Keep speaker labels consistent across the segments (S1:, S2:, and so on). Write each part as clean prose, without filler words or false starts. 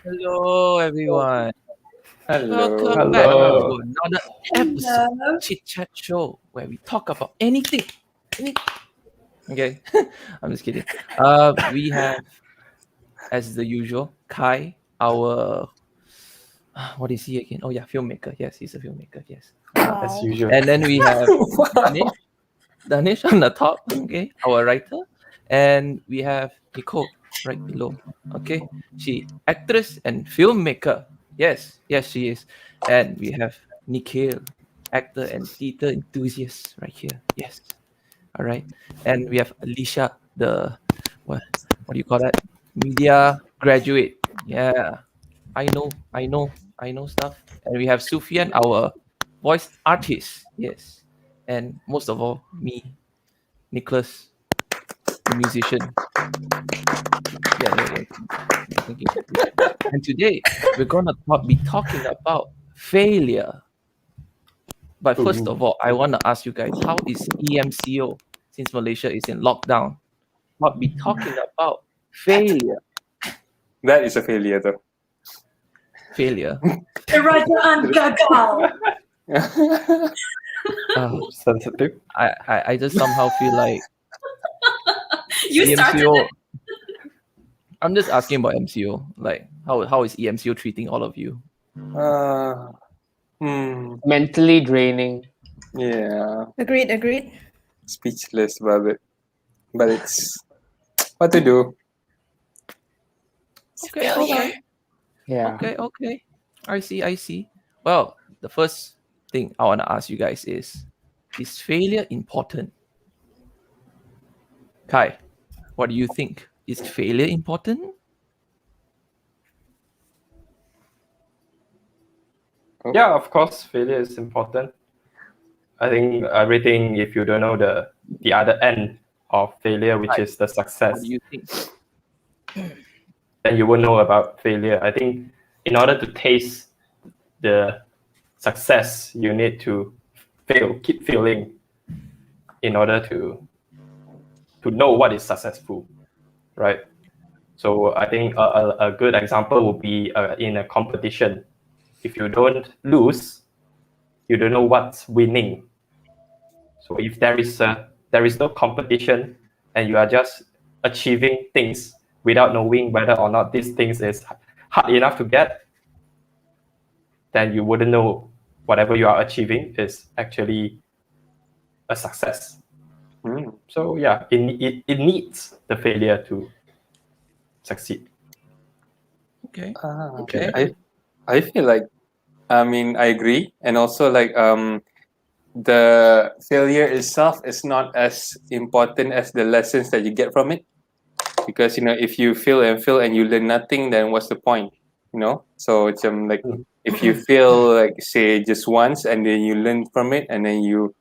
S1: Hello, everyone.
S2: Hello.
S1: Welcome back to
S3: Hello.
S1: another episode of Chitchat Show where we talk about anything. Okay, I'm just kidding. We have, as the usual, Kai, our what is he again? Oh yeah, filmmaker. Yes, he's a filmmaker. Yes.
S3: As usual.
S1: And then we have Danish on the top. Okay, our writer, and we have Nicole right below. Okay, she actress and filmmaker. Yes, she is. And we have Nikhil, actor and theater enthusiast right here. Yes. All right. And we have Alicia, the what do you call that? Media graduate. Yeah. I know stuff. And we have Sufyan, our voice artist. Yes. And most of all, me, Nicholas, the musician. Yeah. Thank you. And today we're gonna be talking about failure. But first of all, I want to ask you guys, how is 𝐸MCO since Malaysia is in lockdown? Not be talking about failure.
S2: That is a failure, though.
S1: Failure.
S4: Kerajaan gagal.
S3: Sensitive.
S1: I just somehow feel like
S4: You started
S1: 𝐸MCO.
S4: it.
S1: I'm just asking about MCO. Like, how is 𝐸MCO treating all of you?
S3: Mentally draining.
S2: Yeah,
S4: Agreed.
S2: speechless about it. But it's what to do.
S1: Okay.
S3: Yeah.
S1: Okay. I see. Well, the first thing I want to ask you guys is failure important? Kai, what do you think? Is failure important?
S3: Yeah, of course, failure is important. I think everything, if you don't know the other end of failure, which is the success,
S1: What do you think?
S3: then you will know about failure. I think in order to taste the success, you need to keep failing in order to know what is successful, right? So I think a good example would be in a competition. If you don't lose, you don't know what's winning. So if there is no competition and you are just achieving things without knowing whether or not these things is hard enough to get, then you wouldn't know whatever you are achieving is actually a success. So yeah, it needs the failure to succeed.
S1: Okay.
S2: I feel like, I agree, and also like the failure itself is not as important as the lessons that you get from it, because if you fail and you learn nothing, then what's the point? So it's like if you fail, like say just once, and then you learn from it, and then you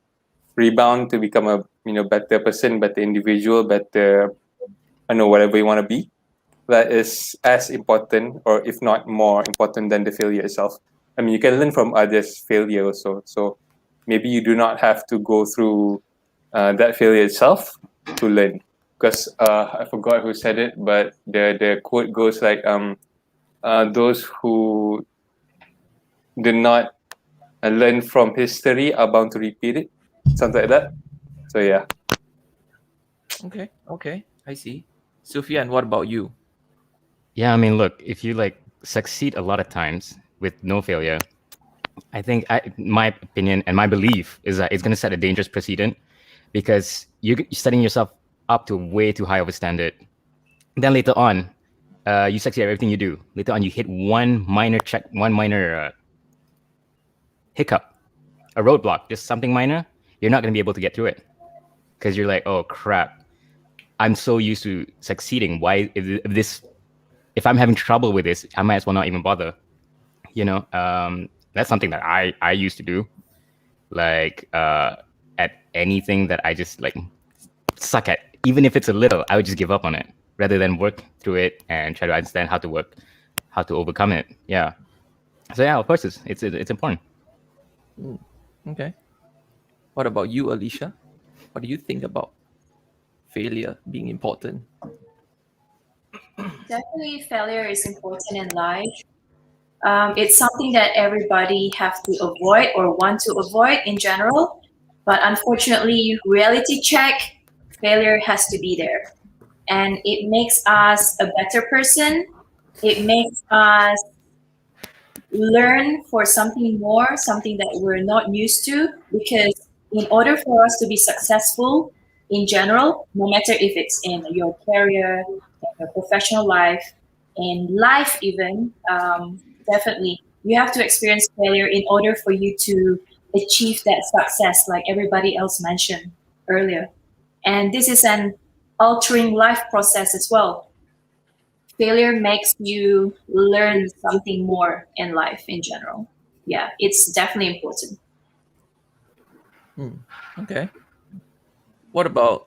S2: rebound to become a better person, better individual, better, I don't know, whatever you want to be. That is as important, or if not more important, than the failure itself. You can learn from others' failure also. So maybe you do not have to go through that failure itself to learn. Because I forgot who said it, but the quote goes like, those who did not learn from history are bound to repeat it. Something like that. So yeah.
S1: Okay. I see. Sufyan, what about you?
S5: Yeah, look, if you succeed a lot of times with no failure, I think my opinion and my belief is that it's going to set a dangerous precedent, because you're setting yourself up to way too high of a standard. Then later on, you succeed at everything you do. Later on, you hit one minor hiccup, a roadblock, just something minor. You're not going to be able to get through it, because you're like, oh crap, I'm so used to succeeding. Why if I'm having trouble with this, I might as well not even bother. That's something that I used to do. At anything that I just suck at, even if it's a little, I would just give up on it rather than work through it and try to understand how to overcome it. Yeah. So yeah, of course it's important.
S1: Okay. What about you, Alicia? What do you think about failure being important?
S4: Definitely, failure is important in life. It's something that everybody have to avoid or want to avoid in general. But unfortunately, reality check, failure has to be there. And it makes us a better person. It makes us learn for something more, something that we're not used to. Because in order for us to be successful in general, no matter if it's in your career, in your professional life, in life even, definitely you have to experience failure in order for you to achieve that success, like everybody else mentioned earlier. And this is an altering life process as well. Failure makes you learn something more in life in general. Yeah, it's definitely important.
S1: Okay. What about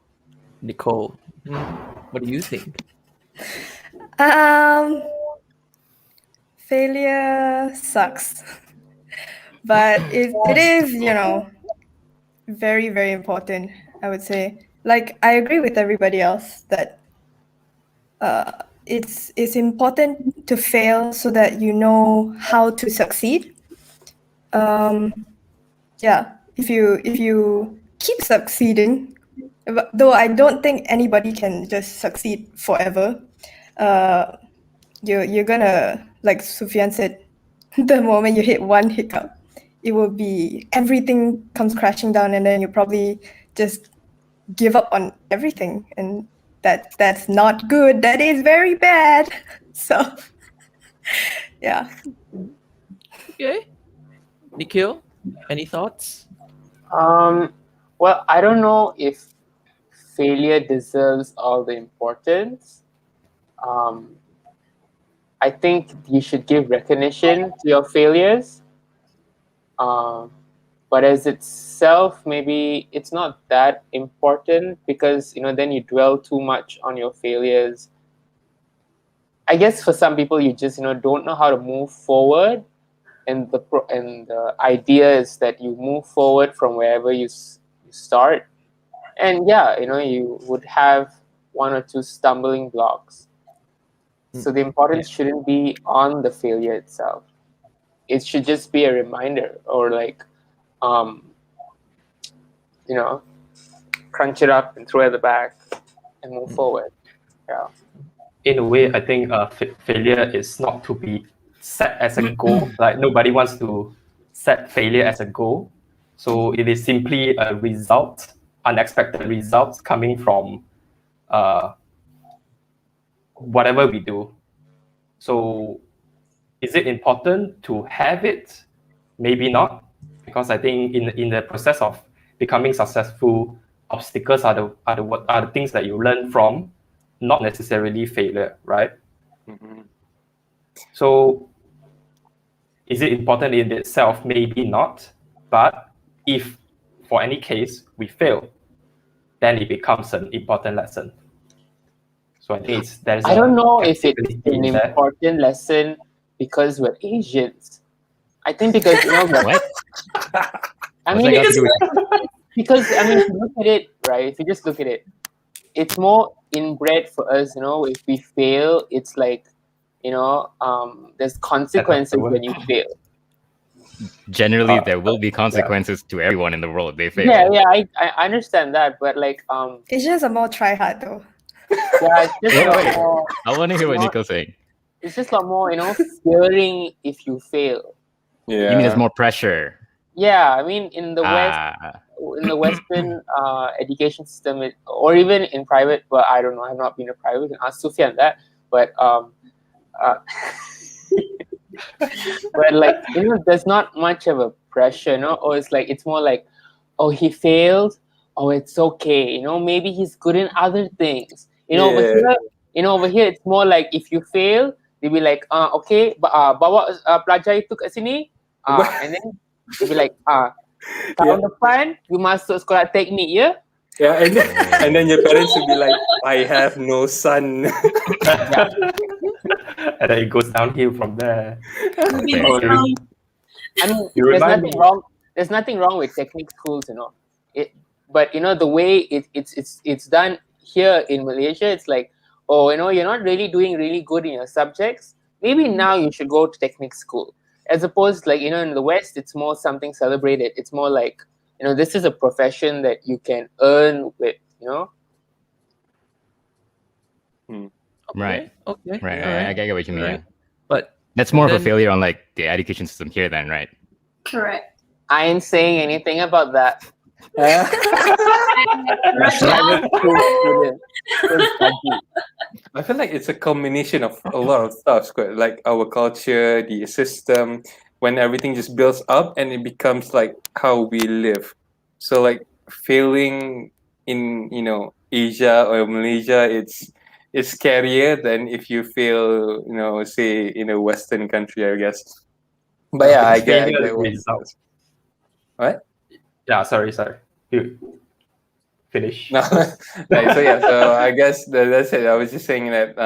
S1: Nicole? What do you think?
S6: Um, Failure sucks, but it is, very, very important, I would say. Like, I agree with everybody else that it's important to fail so that you know how to succeed. Yeah, if you keep succeeding, though I don't think anybody can just succeed forever, uh, you're gonna, like Sufyan said, the moment you hit one hiccup, it will be everything comes crashing down, and then you probably just give up on everything, and that's not good. That is very bad. So yeah.
S1: Okay. Nikhil, any thoughts?
S2: Well, I don't know if failure deserves all the importance. Um, I think you should give recognition to your failures. Um, but as itself, maybe it's not that important because then you dwell too much on your failures. I guess for some people, you just don't know how to move forward, and the idea is that you move forward from wherever you start, and yeah, you would have one or two stumbling blocks. So the importance shouldn't be on the failure itself. It should just be a reminder, or like, crunch it up and throw it at the back and move forward. Yeah.
S3: In a way, I think failure is not to be set as a goal. Like nobody wants to set failure as a goal. So it is simply a result, unexpected results coming from whatever we do. So is it important to have it? Maybe not, because I think in the process of becoming successful, obstacles are the things that you learn from, not necessarily failure, right?
S2: Mm-hmm.
S3: So is it important in itself? Maybe not. But if for any case we fail, then it becomes an important lesson. So I think
S2: I don't know if it's
S3: practicality
S2: an
S3: in there.
S2: important lesson because we're Asians. I think because
S5: What?
S2: I
S5: What's
S2: mean,
S5: that got to do with
S2: because if you look at it, right? If you just look at it, it's more inbred for us. If we fail, it's like, there's consequences when you fail.
S5: generally there will be consequences to everyone in the world if they fail.
S2: Yeah, I understand that, but like,
S6: Asians are more try hard though.
S2: yeah, it's just a lot
S5: Wait.
S2: more.
S5: I want to hear what Nico's saying.
S2: It's just a lot more, fearing if you fail.
S5: You mean there's more pressure?
S2: Yeah, I mean, in the West, in the Western education system, or even in private, but I don't know, I've not been a private, you can ask Sufyan that, but but like, there's not much of a pressure, or it's like, it's more like, oh, he failed, oh, it's okay, maybe he's good in other things, over here it's more like, if you fail, they'll be like, okay, bawa pelajar itu kat sini, and then they'll be like, tahun depan you masuk sekolah teknik, ya.
S7: Yeah, and then your parents will be like, I have no son.
S3: And then it goes downhill from there.
S2: I mean, there's nothing wrong with technique schools, but the way it's done here in Malaysia, it's like,
S8: or you're not really doing really good in your subjects, maybe now you should go to technique school. As opposed, like, in the West, it's more something celebrated. It's more like, this is a profession that you can earn with,
S5: Right.
S1: Okay.
S5: Right.
S1: All right.
S5: I get what you mean.
S1: Right.
S5: Yeah.
S1: But
S5: That's more of a
S1: then-
S5: failure on like the education system here, then, right?
S4: Correct.
S8: I ain't saying anything about that.
S2: I feel like it's a combination of a lot of stuff, like our culture, the system, when everything just builds up and it becomes like how we live. So like failing in Asia or Malaysia, it's scarier than if you fail, say in a Western country, I guess. But yeah, I get what you
S3: result.
S2: said. What?
S3: Yeah, sorry. You finish.
S2: No, right. So yeah, so I guess that's it. I was just saying that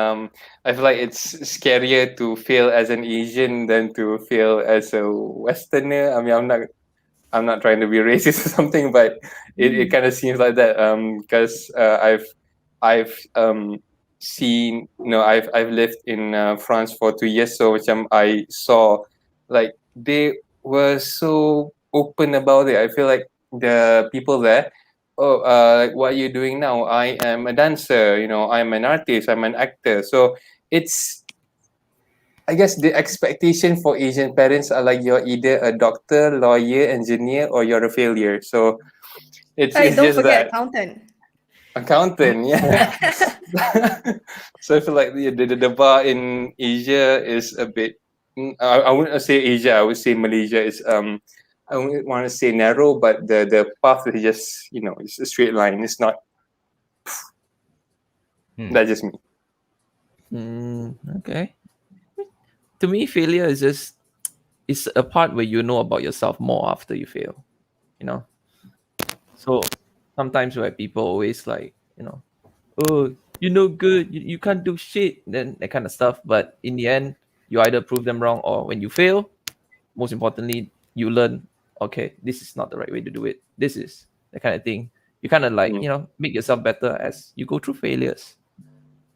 S2: I feel like it's scarier to fail as an Asian than to fail as a Westerner. I mean, I'm not trying to be racist or something, but it kind of seems like that. Because I've seen, I've lived in France for 2 years, so I saw like they were so open about it. I feel like the people there, like, what are you doing now? I am a dancer, I'm an artist, I'm an actor. So it's, I guess the expectation for Asian parents are like you're either a doctor, lawyer, engineer, or you're a failure. So it's
S6: Hey, don't
S2: just
S6: forget
S2: that
S6: accountant.
S2: accountant, yeah. So I feel like the bar in Asia is a bit. I wouldn't say Asia. I would say Malaysia is I wouldn't want to say narrow, but the path is just it's a straight line. It's not. That's just me.
S1: Okay. To me, failure is just it's a part where you know about yourself more after you fail. So sometimes where people always like, oh, you're no good, you can't do shit, then that kind of stuff. But in the end, you either prove them wrong, or when you fail, most importantly, you learn, okay, this is not the right way to do it. This is the kind of thing. You kind of like, make yourself better as you go through failures.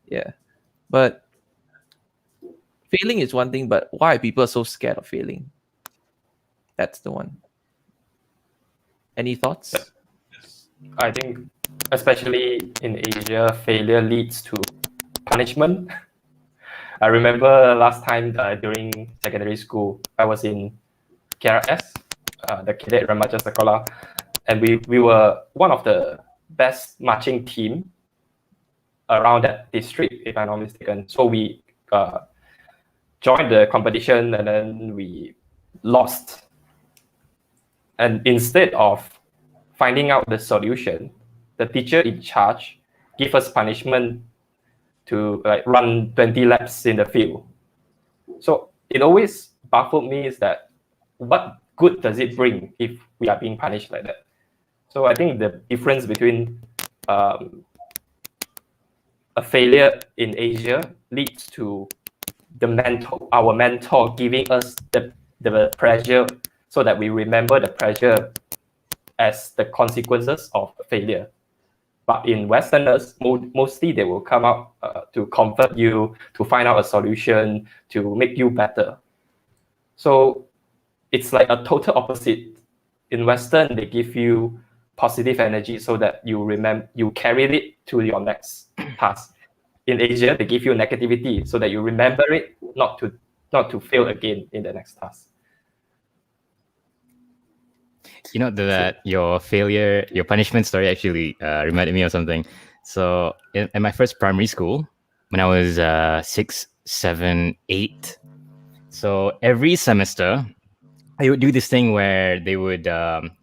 S1: Yeah. But failing is one thing, but why are people so scared of failing? That's the one. Any thoughts?
S3: I think, especially in Asia, failure leads to punishment. I remember last time during secondary school, I was in KRS, the Cadet Remaja Sekolah, and we were one of the best marching team around that district, if I'm not mistaken. So we joined the competition and then we lost. And instead of finding out the solution, the teacher in charge give us punishment to like run 20 laps in the field. So it always baffled me is that what good does it bring if we are being punished like that? So I think the difference between a failure in Asia leads to our mentor giving us the pressure so that we remember the pressure as the consequences of failure. But in Westerners, mostly they will come out to comfort you, to find out a solution, to make you better. So it's like a total opposite. In Western, they give you positive energy so that you carry it to your next task. In Asia, they give you negativity so that you remember it, not to fail again in the next task.
S5: That your punishment story actually reminded me of something. So in my first primary school, when I was 6, 7, 8, so every semester, I would do this thing where they would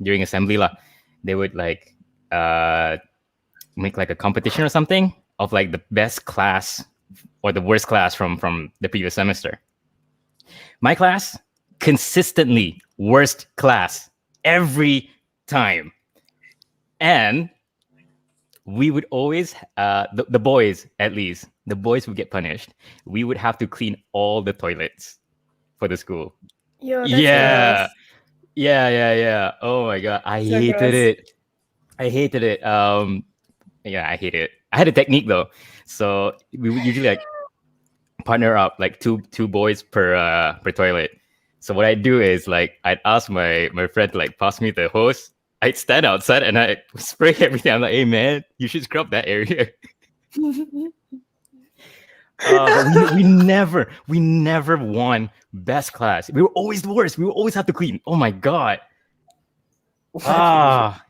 S5: during assembly they would like make like a competition or something of like the best class or the worst class from the previous semester. My class, consistently worst class every time. And we would always, the boys at least, the boys would get punished. We would have to clean all the toilets for the school.
S6: Yo, that's
S5: Yeah.
S6: gross.
S5: Yeah. Oh my God. I
S6: So
S5: hated
S6: gross.
S5: it. I hated it. Yeah, I hate it. I had a technique though, so we would usually like partner up like two boys per toilet. So what I do is like I'd ask my friend to like pass me the hose. I'd stand outside and I spray everything. I'm like, hey man, you should scrub that area. But we never won best class. We were always the worst. We would always have to clean. Oh my god. Man,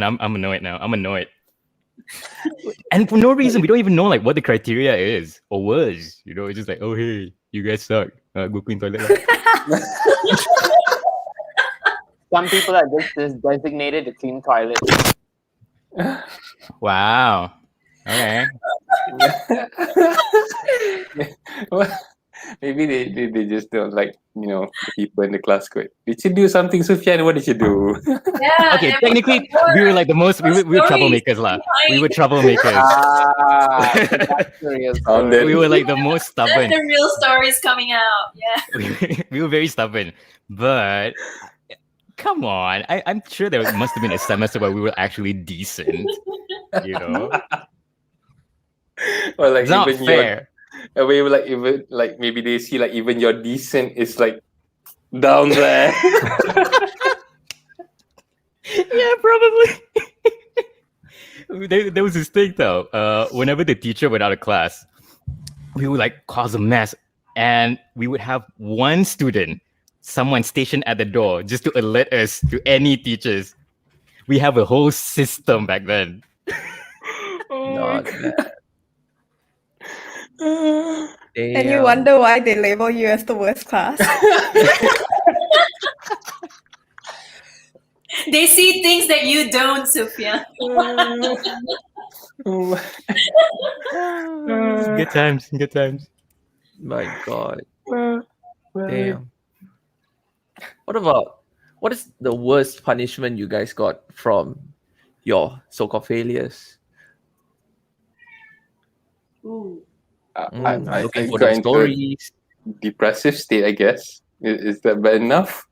S5: I'm annoyed now. I'm annoyed. And for no reason, we don't even know like what the criteria is or was. You know, it's just like, oh hey, you guys suck. Go clean toilet.
S8: Some people are just designated to clean toilets.
S5: Wow. Okay.
S2: Well, maybe they just don't like, the people in the class. Did you do something, Sufyan? What did you do?
S4: Yeah.
S5: Okay,
S4: there
S5: technically,
S4: must be more-
S5: we were like the most. We were
S4: stories
S5: troublemakers, lah. We were troublemakers.
S8: That's the real
S2: Found
S8: story.
S2: it.
S5: We were like the most
S4: That's
S5: stubborn.
S4: the real stories coming out. Yeah.
S5: We were very stubborn, but come on, I'm sure there must have been a semester where we were actually decent. You know,
S2: Or like
S5: it's not
S2: even
S5: fair.
S2: we were like even like maybe they see like even your decent is like down there.
S5: Yeah, probably. There was this thing though. Whenever the teacher went out of class, we would like cause a mess, and we would have one student, someone stationed at the door, just to alert us to any teachers. We have a whole system back then.
S1: Not bad.
S6: And you wonder why they label you as the worst class.
S4: They see things that you don't, Sufyan.
S5: Good times, good times.
S1: My God. Damn. What is the worst punishment you guys got from your so-called failures?
S4: Ooh.
S2: I
S1: Looking for
S2: got
S1: the
S2: into a
S1: stories.
S2: depressive state, I guess. Is that bad enough?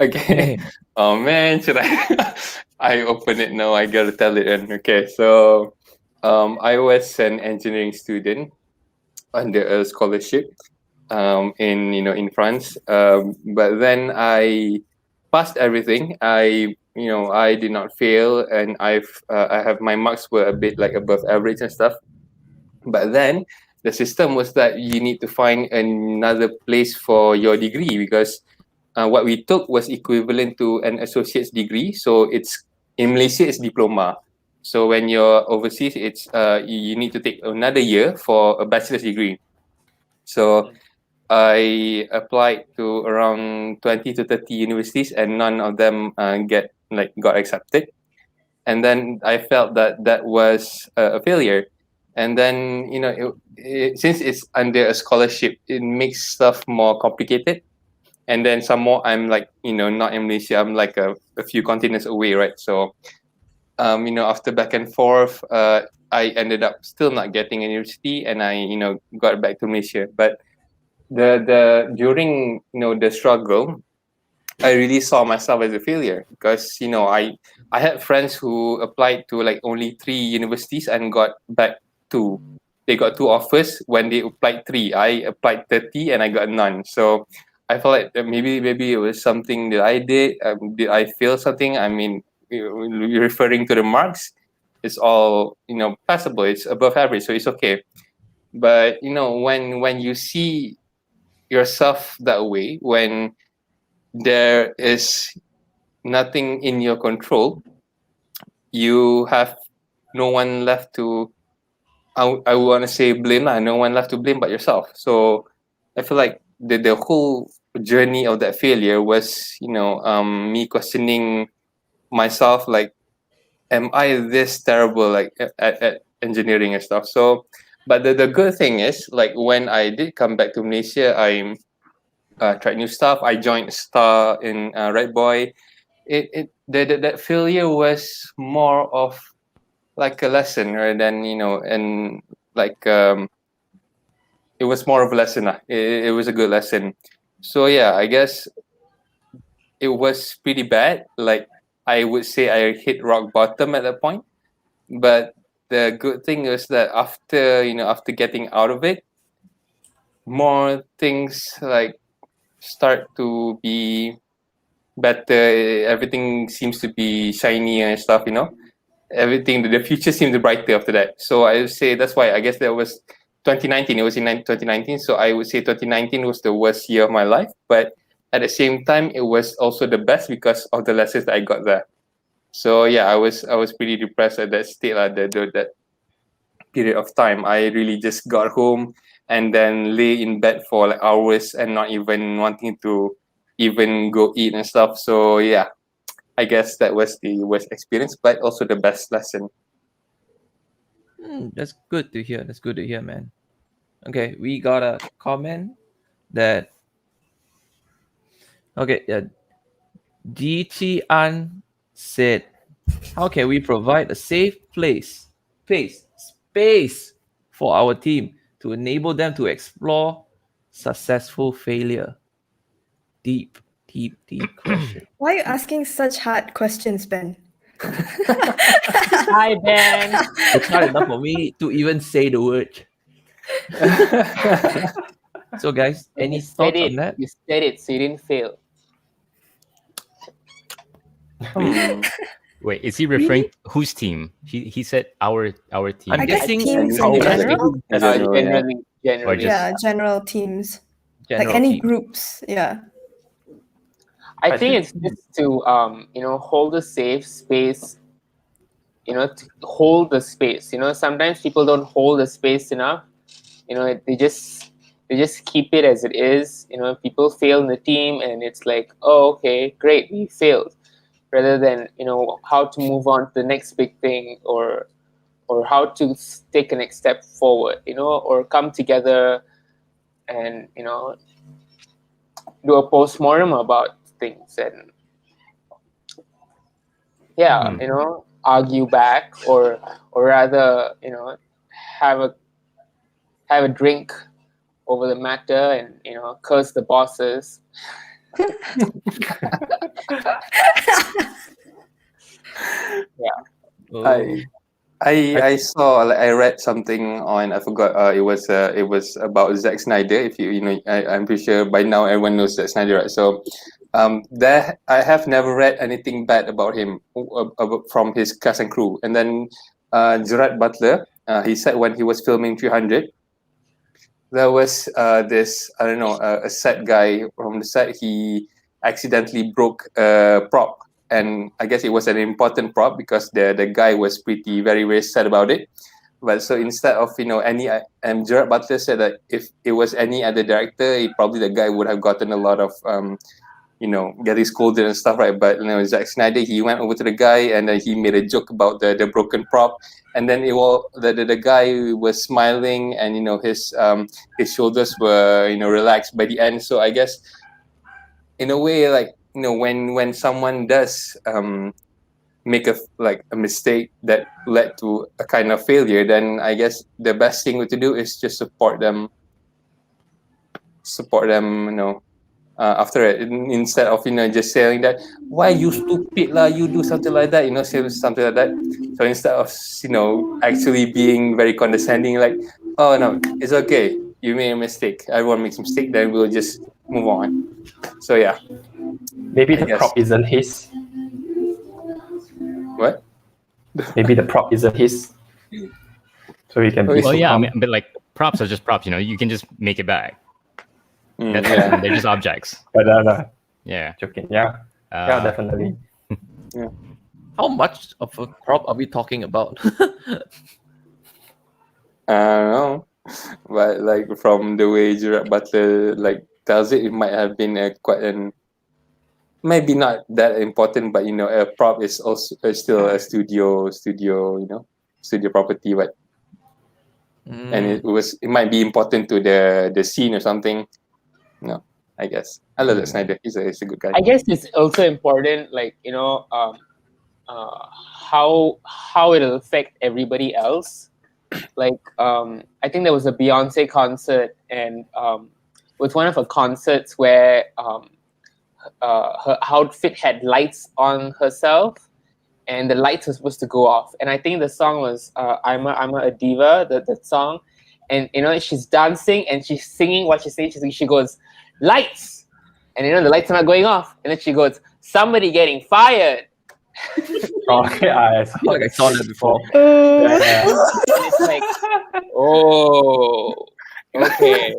S2: Okay. Oh man, should I? I open it now. I gotta tell it. And okay, so I was an engineering student under a scholarship in France. But then I passed everything. I did not fail, and I have my marks were a bit like above average and stuff. But then the system was that you need to find another place for your degree because what we took was equivalent to an associate's degree. So it's in Malaysia, it's diploma. So when you're overseas, it's you need to take another year for a bachelor's degree. So I applied to around 20 to 30 universities, and none of them got accepted. And then I felt that was a failure. And then since it's under a scholarship, it makes stuff more complicated. And then some more, I'm like not in Malaysia. I'm like a few continents away, right? So after back and forth, I ended up still not getting a university, and I got back to Malaysia. But the during the struggle, I really saw myself as a failure because I had friends who applied to like only 3 universities and got back 2. They got 2 offers when they applied 3. I applied 30 and I got none. So I felt like that maybe it was something that I did. Did I fail something? I mean, you're referring to the marks. It's all passable. It's above average, so it's okay. But when you see yourself that way, when there is nothing in your control, you have no one left to. I want to say blame. No one left to blame but yourself. So I feel like the whole journey of that failure was me questioning myself, like, am I this terrible like at engineering and stuff? So but the good thing is, like, when I did come back to Malaysia, I tried new stuff. I joined Star in Redboy. That failure was more of like a lesson rather than and like it was more of a lesson. It was a good lesson. So yeah, I guess it was pretty bad. Like I would say I hit rock bottom at that point. But the good thing is that after getting out of it, more things like start to be better. Everything seems to be shiny and stuff. Everything, the future seemed brighter after that. So I would say that's why I guess there was 2019. It was in 2019. So I would say 2019 was the worst year of my life. But at the same time, it was also the best because of the lessons that I got there. So yeah, I was pretty depressed at that state, that period of time. I really just got home and then lay in bed for like hours and not even wanting to even go eat and stuff. So yeah, I guess that was the worst experience, but also the best lesson.
S1: That's good to hear. That's good to hear, man. Okay, we got a comment that. Okay, yeah. 𝐂𝐡𝐢𝐭𝐡 said, "How can we provide a safe space for our team to enable them to explore successful failure?" Deep question.
S6: Why are you asking such hard questions, Ben?
S8: Hi, Ben.
S1: It's hard enough for me to even say the word. So, guys, any thoughts on that?
S8: You said it, so you didn't fail.
S5: Wait, is he referring whose team? He said our team.
S1: I'm
S6: I guess
S1: guessing
S6: teams in
S1: our
S6: general.
S8: Generally.
S5: Or just-
S6: Yeah, general teams.
S1: general
S6: Like any
S1: team.
S6: groups. Yeah.
S8: I think it's just to hold a safe space, to hold the space. Sometimes people don't hold the space enough. They just keep it as it is. People fail in the team and it's like, oh, okay, great, we failed, rather than how to move on to the next big thing, or how to take a next step forward, or come together and do a postmortem about things and argue back, or rather have a drink over the matter and curse the bosses.
S1: Oh.
S2: I saw, like, I read something on, I forgot, it was about Zack Snyder. If I'm pretty sure by now everyone knows Zack Snyder, right? So there, I have never read anything bad about him from his cast and crew. And then Gerard Butler, he said when he was filming 300, there was this, I don't know, a set guy from the set. He accidentally broke a prop, and I guess it was an important prop because the guy was very, very sad about it. But so instead of and Gerard Butler said that if it was any other director, probably the guy would have gotten a lot of getting scolded and stuff, right? But Zack Snyder, he went over to the guy and he made a joke about the broken prop, and then the guy was smiling, and his shoulders were relaxed by the end. So I guess in a way, like when someone does make a mistake that led to a kind of failure, then I guess the best thing to do is just support them after it, instead of just saying that, why you stupid lah, you do something like that, say something like that. So instead of actually being very condescending, like, oh no, it's okay, you made a mistake, everyone makes a mistake, then we'll just move on. So yeah,
S3: Maybe the prop isn't his.
S2: What?
S3: Maybe the prop isn't his. So he can be
S5: Well,
S3: so
S5: yeah, I
S3: calm.
S5: mean, but like props are just props. You can just make it back. That's
S2: yeah.
S5: They're just objects.
S3: But
S5: Yeah.
S3: joking. Yeah, definitely.
S1: How much of a prop are we talking about?
S2: I don't know, but like from the way Gerard Butler tells it, it might have been maybe not that important, but a prop is also still a studio property, but and it might be important to the scene or something. No, I guess I love that Snyder. He's a good guy.
S8: I guess it's also important, how it'll affect everybody else. Like, I think there was a Beyonce concert, and with one of her concerts where her outfit had lights on herself, and the lights were supposed to go off. And I think the song was I'm a Diva, the song. And she's dancing and she's singing what she's saying. She goes, lights, and the lights are not going off. And then she goes, somebody getting fired.
S3: Okay, I
S1: I feel like I saw that before.
S3: Yeah.
S8: And it's like, oh, okay.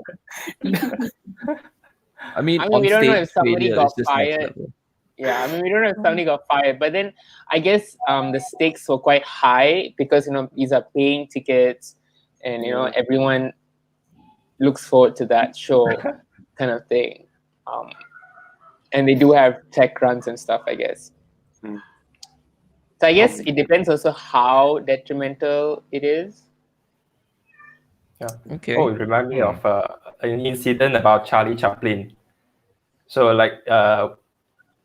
S1: I mean,
S8: I mean,
S1: on
S8: we don't know
S1: stage
S8: if somebody
S1: failure
S8: got
S1: is just next
S8: fired.
S1: level.
S8: Yeah, I mean, we don't know if somebody got fired, but then I guess the stakes were quite high because these are paying tickets, and everyone looks forward to that show, kind of thing. And they do have tech runs and stuff, I guess.
S2: Mm.
S8: So I guess it depends also how detrimental it is.
S3: Yeah.
S1: Okay.
S3: Oh, it reminds me of an incident about Charlie Chaplin. So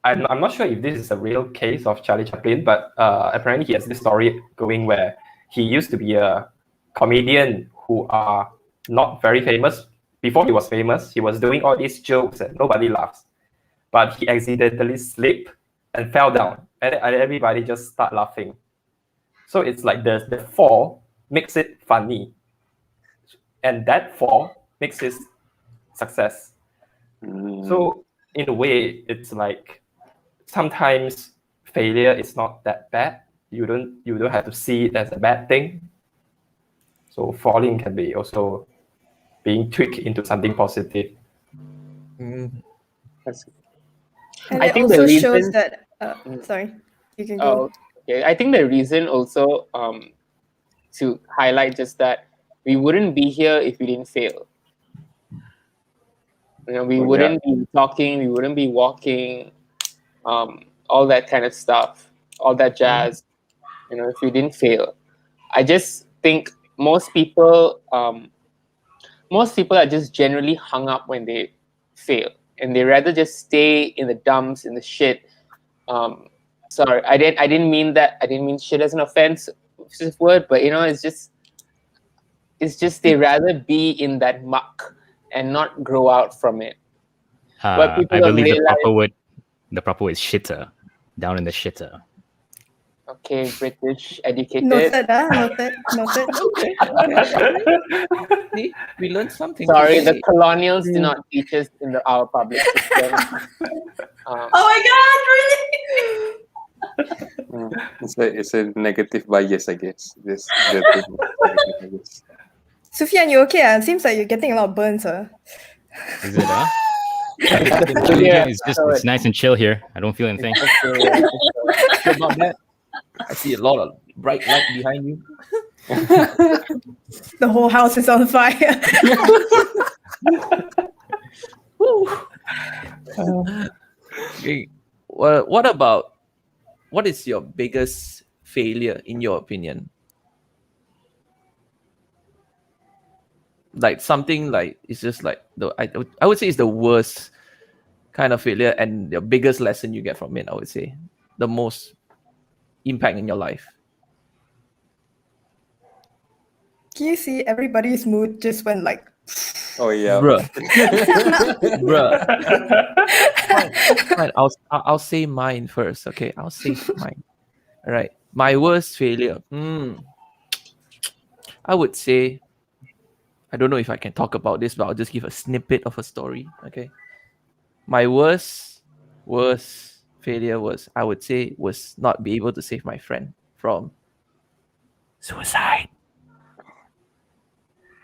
S3: I'm not sure if this is a real case of Charlie Chaplin, but apparently he has this story going where he used to be a comedian who are not very famous. Before he was famous, he was doing all these jokes and nobody laughs. But he accidentally slipped and fell down, and everybody just start laughing. So it's like the fall makes it funny, and that fall makes his success. So in a way, it's like sometimes failure is not that bad. You don't have to see it as a bad thing. So falling can be also being tweaked into something positive.
S6: And
S8: I
S6: it
S8: think the
S6: also
S8: reason-
S6: shows that. Sorry, you can go.
S8: Okay. I think the reason also to highlight just that we wouldn't be here if we didn't fail. We wouldn't be talking, we wouldn't be walking, all that kind of stuff, all that jazz. If we didn't fail, I just think most people are just generally hung up when they fail, and they rather just stay in the dumps, in the shit. Sorry, I didn't mean that. I didn't mean shit as an offensive word, but it's just they rather be in that muck and not grow out from it. But people
S5: I
S8: don't
S5: believe
S8: realize.
S5: the proper word is shitter, down in the shitter.
S8: Okay, British educated.
S6: Noted, noted.
S1: Okay. See, we learned something.
S8: Sorry, the
S1: today.
S8: colonials did not teach us in our public system.
S4: Oh my God, really?
S2: It's a negative bias, I guess. This the thing.
S6: Sufyan, you okay? It seems like you're getting a lot of burns.
S5: Is it?
S8: Yeah,
S5: It's nice and chill here. I don't feel anything.
S1: Sure about that? I see a lot of bright light behind you.
S6: The whole house is on fire.
S1: Okay. Well, what is your biggest failure in your opinion? Like something like it's just like I would say it's the worst kind of failure and the biggest lesson you get from it. I would say the most impact in your life.
S6: Can you see everybody's mood just went like?
S2: Oh yeah.
S1: Bruh. Fine. I'll say mine first. Okay, I'll say mine. All right. My worst failure. I would say, I don't know if I can talk about this, but I'll just give a snippet of a story. Okay. My worst failure was not be able to save my friend from suicide.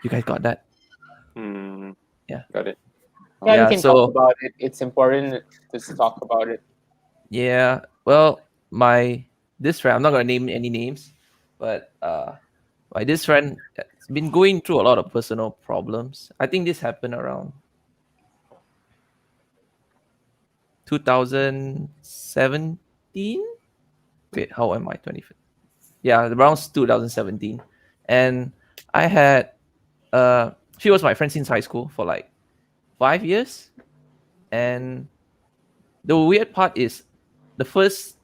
S1: You guys got that? Yeah.
S2: Got it.
S8: Yeah, we can talk about it. It's important to talk about it.
S1: Yeah. Well, this friend, I'm not gonna name any names, but this friend has been going through a lot of personal problems. I think this happened around 2017. Wait, how am I? 25th. Yeah, around 2017, and I had she was my friend since high school for like 5 years, and the weird part is the first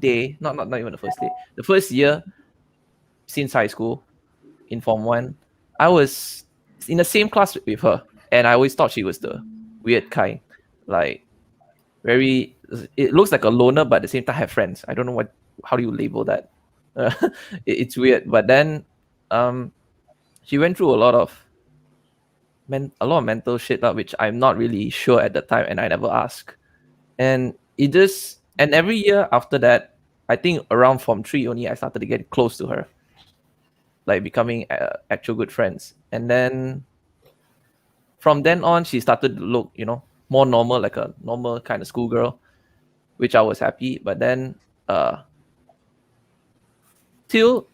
S1: day, not even the first day, the first year since high school in Form 1, I was in the same class with her, and I always thought she was the weird kind, like very. It looks like a loner, but at the same time have friends. I don't know how do you label that. It's weird. But then, she went through a lot of mental shit, which I'm not really sure at the time, and I never asked. And every year after that, I think around Form 3 only, I started to get close to her, like becoming actual good friends. And then from then on, she started to look, more normal, like a normal kind of schoolgirl, which I was happy. But then, till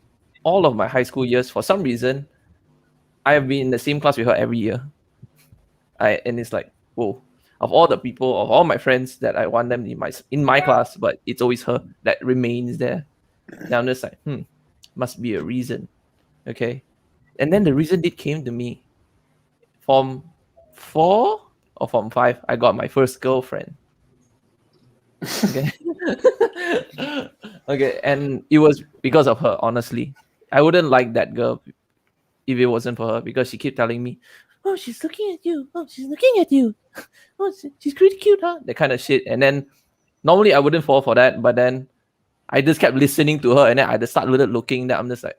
S1: all of my high school years, for some reason, I have been in the same class with her every year. And it's like, whoa, of all the people, of all my friends that I want them in my class, but it's always her that remains there. Now I'm just like, must be a reason. Okay. And then the reason did came to me. Form 4 or Form 5, I got my first girlfriend. Okay. Okay, and it was because of her, honestly. I wouldn't like that girl if it wasn't for her, because she kept telling me, oh, she's looking at you. Oh, she's looking at you. Oh, she's pretty cute, huh? That kind of shit. And then normally I wouldn't fall for that, but then I just kept listening to her, and then I just started looking. That I'm just like,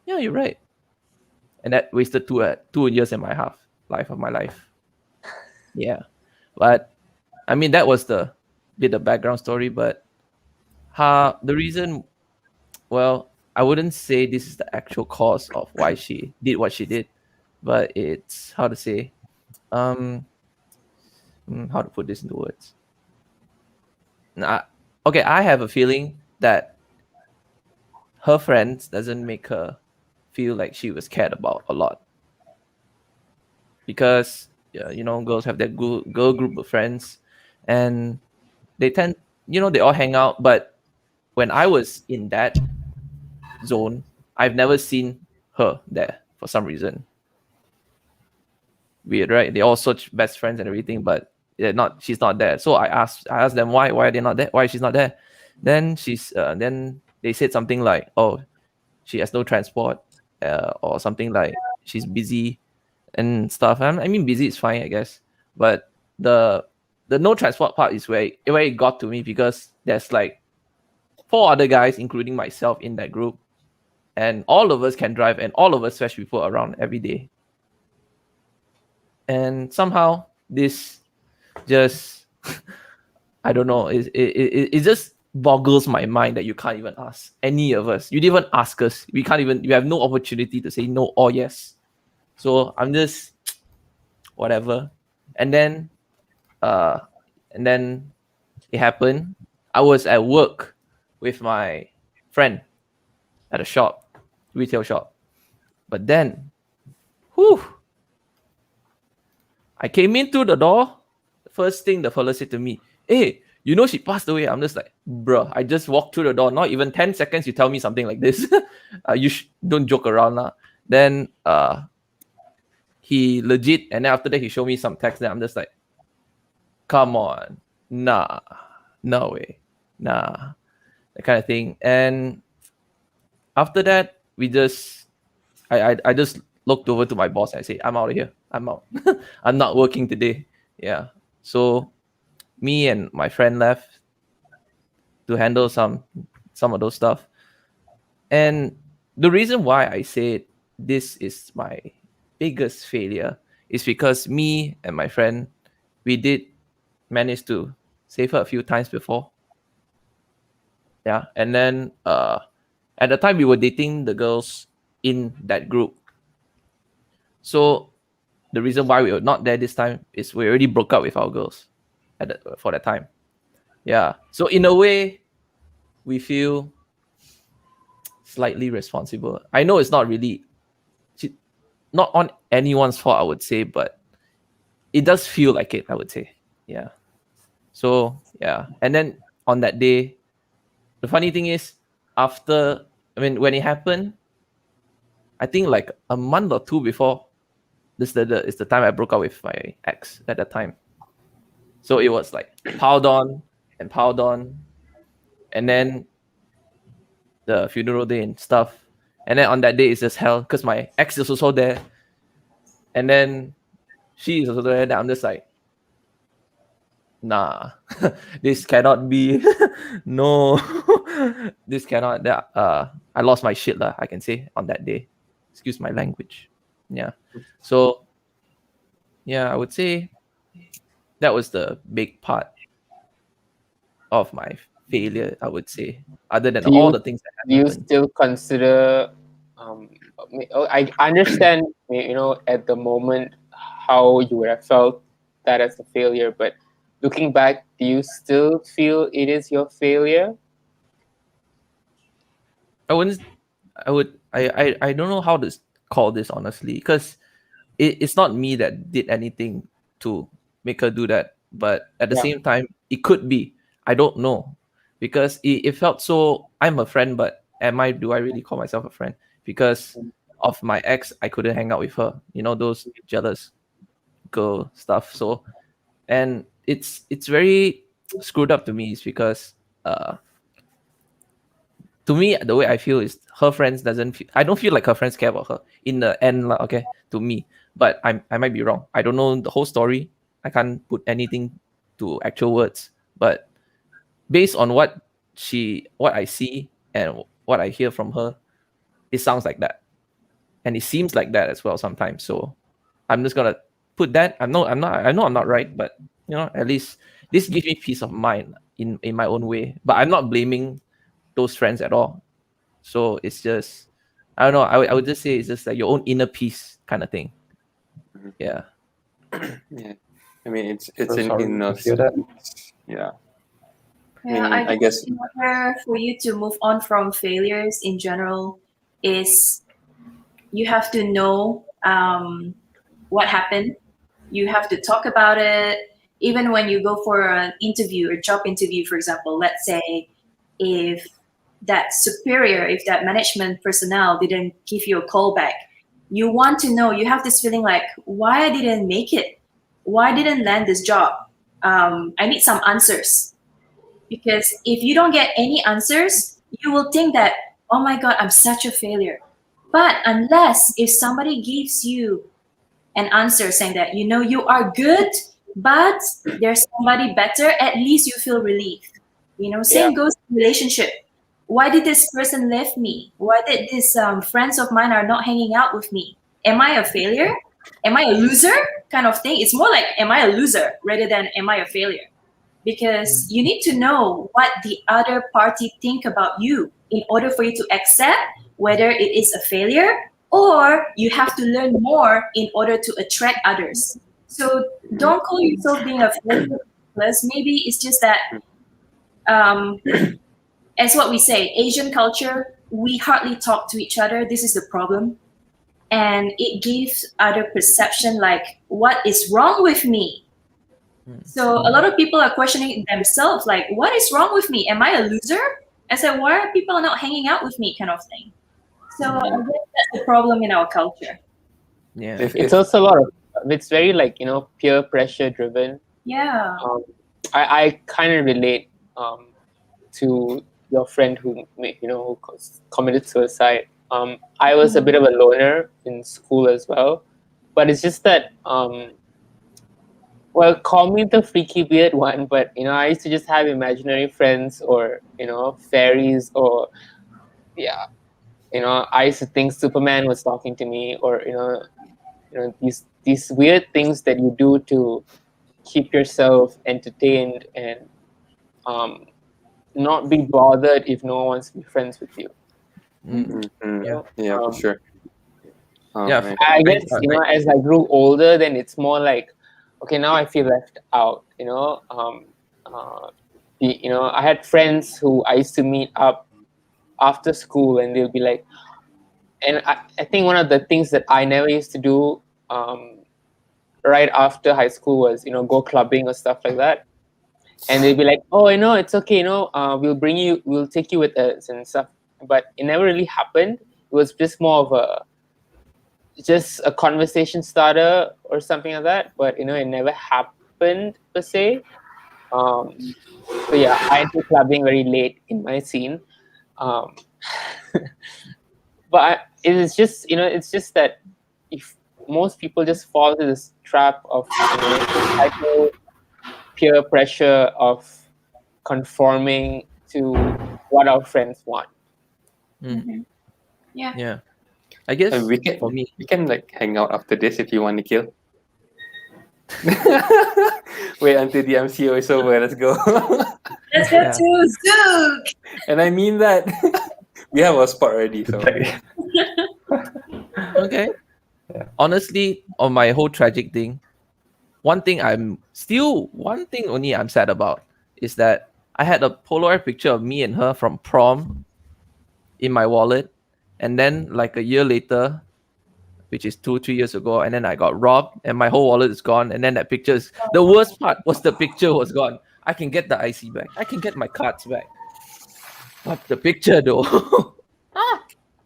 S1: yeah, you're right. And that wasted 2 years and a half of my life. Yeah, but I mean that was the background story. But the reason, well, I wouldn't say this is the actual cause of why she did what she did, but it's how to say, how to put this into words. Okay, I have a feeling that her friends doesn't make her feel like she was cared about a lot, because girls have their girl group of friends, and they tend, they all hang out. But when I was in that zone, I've never seen her there for some reason. Weird, right? They're all such best friends and everything, but she's not there. So I asked them why are they not there? Why she's not there? Then then they said something like, oh, she has no transport, or something like she's busy and stuff. I mean, busy is fine, I guess. But the no transport part is where it got to me, because there's like 4 other guys, including myself, in that group, and all of us can drive, and all of us fetch people around every day. And somehow this just I don't know, it just boggles my mind that you can't even ask any of us. You didn't even ask us. You have no opportunity to say no or yes. So I'm just whatever. And then it happened. I was at work with my friend at a retail shop. But then, I came in through the door. First thing the fella said to me, hey, she passed away. I'm just like, bruh, I just walked through the door. Not even 10 seconds, you tell me something like this. Don't joke around now. Then he legit, and then after that he showed me some text. Then I'm just like, come on, nah, no way, nah, that kind of thing. And after that, I just looked over to my boss and I said, I'm out of here. I'm out. I'm not working today. Yeah. So me and my friend left to handle some of those stuff. And the reason why I said this is my biggest failure is because me and my friend, we did manage to save her a few times before. Yeah. And then at the time we were dating the girls in that group. So the reason why we were not there this time is we already broke up with our girls for that time. Yeah. So in a way, we feel slightly responsible. I know it's not really not on anyone's fault, I would say, but it does feel like it, I would say. Yeah. So yeah. And then on that day, the funny thing is, when it happened, I think like a month or 2 before, this is the time I broke up with my ex at that time. So it was like piled on, and then the funeral day and stuff. And then on that day, it's just hell, because my ex is also there, and then she is also there. And I'm just like, nah, this cannot be. No, this cannot. I lost my shit lah, I can say, on that day. Excuse my language. Yeah. So yeah, I would say that was the big part of my failure, I would say. Other than
S8: Do
S1: all
S8: you
S1: the things that
S8: do you
S1: happened.
S8: still consider? I understand, at the moment how you would have felt that as a failure, but looking back, do you still feel it is your failure?
S1: I wouldn't. I don't know how to call this honestly, because it's not me that did anything to make her do that. But at the
S8: Yeah.
S1: same time, it could be. I don't know, because it felt so. I'm a friend, but do I really call myself a friend? Because of my ex, I couldn't hang out with her. You know, those jealous girl stuff. So, and it's very screwed up to me. Is because to me, the way I feel is her friends doesn't feel, I don't feel like her friends care about her in the end, like, okay, to me. But I might be wrong. I don't know the whole story. I can't put anything to actual words. But based on what I see and what I hear from her, it sounds like that. And it seems like that as well sometimes. So I'm just gonna put that. I know I'm not right, but at least this gives me peace of mind in my own way. But I'm not blaming those friends at all. So it's just, I don't know. I would just say it's just like your own inner peace kind of thing. Yeah.
S2: Yeah. I mean, it's
S3: So
S2: an
S3: sorry
S2: inner.
S3: to hear that.
S2: Yeah.
S4: Yeah,
S2: I guess.
S4: in order for you to move on from failures in general is you have to know what happened. You have to talk about it. Even when you go for an interview, a job interview, for example, let's say if that superior, if that management personnel didn't give you a call back, you want to know, you have this feeling like, why I didn't make it? Why I didn't land this job? I need some answers. Because if you don't get any answers, you will think that, oh my God, I'm such a failure. But unless if somebody gives you an answer saying that, you are good, but there's somebody better, at least you feel relieved. Same goes to relationship. Why did this person leave me? Why did these friends of mine are not hanging out with me? Am I a failure? Am I a loser? Kind of thing. It's more like, am I a loser rather than am I a failure? Because you need to know what the other party think about you in order for you to accept whether it is a failure or you have to learn more in order to attract others. So don't call yourself being a failure. Plus, maybe it's just that, as what we say, Asian culture, we hardly talk to each other. This is the problem. And it gives other perception like, what is wrong with me? So a lot of people are questioning themselves, like, what is wrong with me? Am I a loser? I said, why are people not hanging out with me, kind of thing. So I guess that's the problem in our culture.
S1: Yeah.
S8: It's also a lot of, it's very like, peer pressure driven.
S4: Yeah.
S8: I kind of relate to your friend who committed suicide. I was a bit of a loner in school as well, but it's just that, well, call me the freaky weird one, but I used to just have imaginary friends or fairies or I used to think Superman was talking to me, or these weird things that you do to keep yourself entertained and not be bothered if no one wants to be friends with you.
S2: Yeah, for sure.
S1: Yeah,
S8: I guess as I grew older, then it's more like, okay, now I feel left out. I had friends who I used to meet up after school, and they'll be like, and I think one of the things that I never used to do right after high school was go clubbing or stuff like that. And they'd be like, oh, it's okay, we'll take you with us and stuff. But it never really happened. It was just more of a conversation starter or something like that. But it never happened per se. So yeah, I entered clubbing very late in my scene. But it's just that if most people just fall into this trap of peer pressure of conforming to what our friends want.
S4: Yeah.
S1: Yeah. I guess for me,
S2: we can like hang out after this if you want to kill. Wait until the MCO is over. Let's go.
S4: Let's go to Zook.
S2: And I mean that. We have our spot already. So
S1: okay. Honestly, on my whole tragic thing, one thing only I'm sad about is that I had a Polaroid picture of me and her from prom in my wallet, and then like a year later, which is 2-3 years ago, and then I got robbed and my whole wallet is gone, and then that picture is the worst part was the picture was gone. I can get the IC back, I can get my cards back, but the picture though.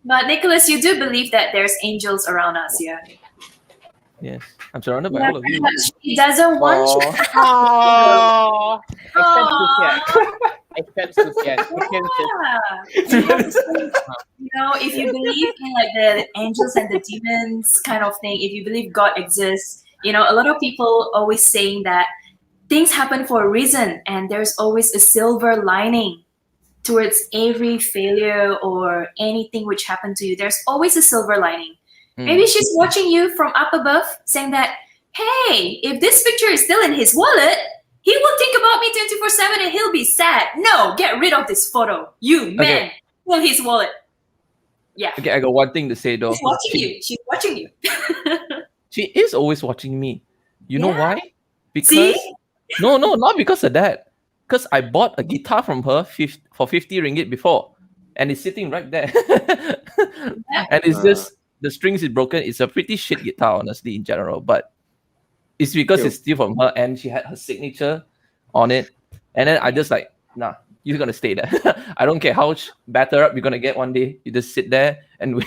S4: But Nicholas, you do believe that there's angels around us, yeah?
S1: Yes, I'm surrounded by all of you.
S4: She doesn't want you.
S8: Except Sufyan.
S4: You know, if you believe in like the angels and the demons kind of thing, if you believe God exists, you know, a lot of people always saying that things happen for a reason, and there's always a silver lining towards every failure or anything which happened to you. There's always a silver lining. Maybe she's watching you from up above, saying that, hey, if this picture is still in his wallet, he will think about me 24/7 and he'll be sad. No, get rid of this photo. You man, fill his wallet. Yeah.
S1: Okay, I got one thing to say though.
S4: She's watching you. She's watching you.
S1: She is always watching me. You know why? Because
S4: See?
S1: No, not because of that. Because I bought a guitar from her for 50 ringgit before, and it's sitting right there. And it's just the strings is broken. It's a pretty shit guitar, honestly, in general. But it's because it's still from her, and she had her signature on it. And then I just like, nah, you're gonna stay there. I don't care how better up you're gonna get one day. You just sit there and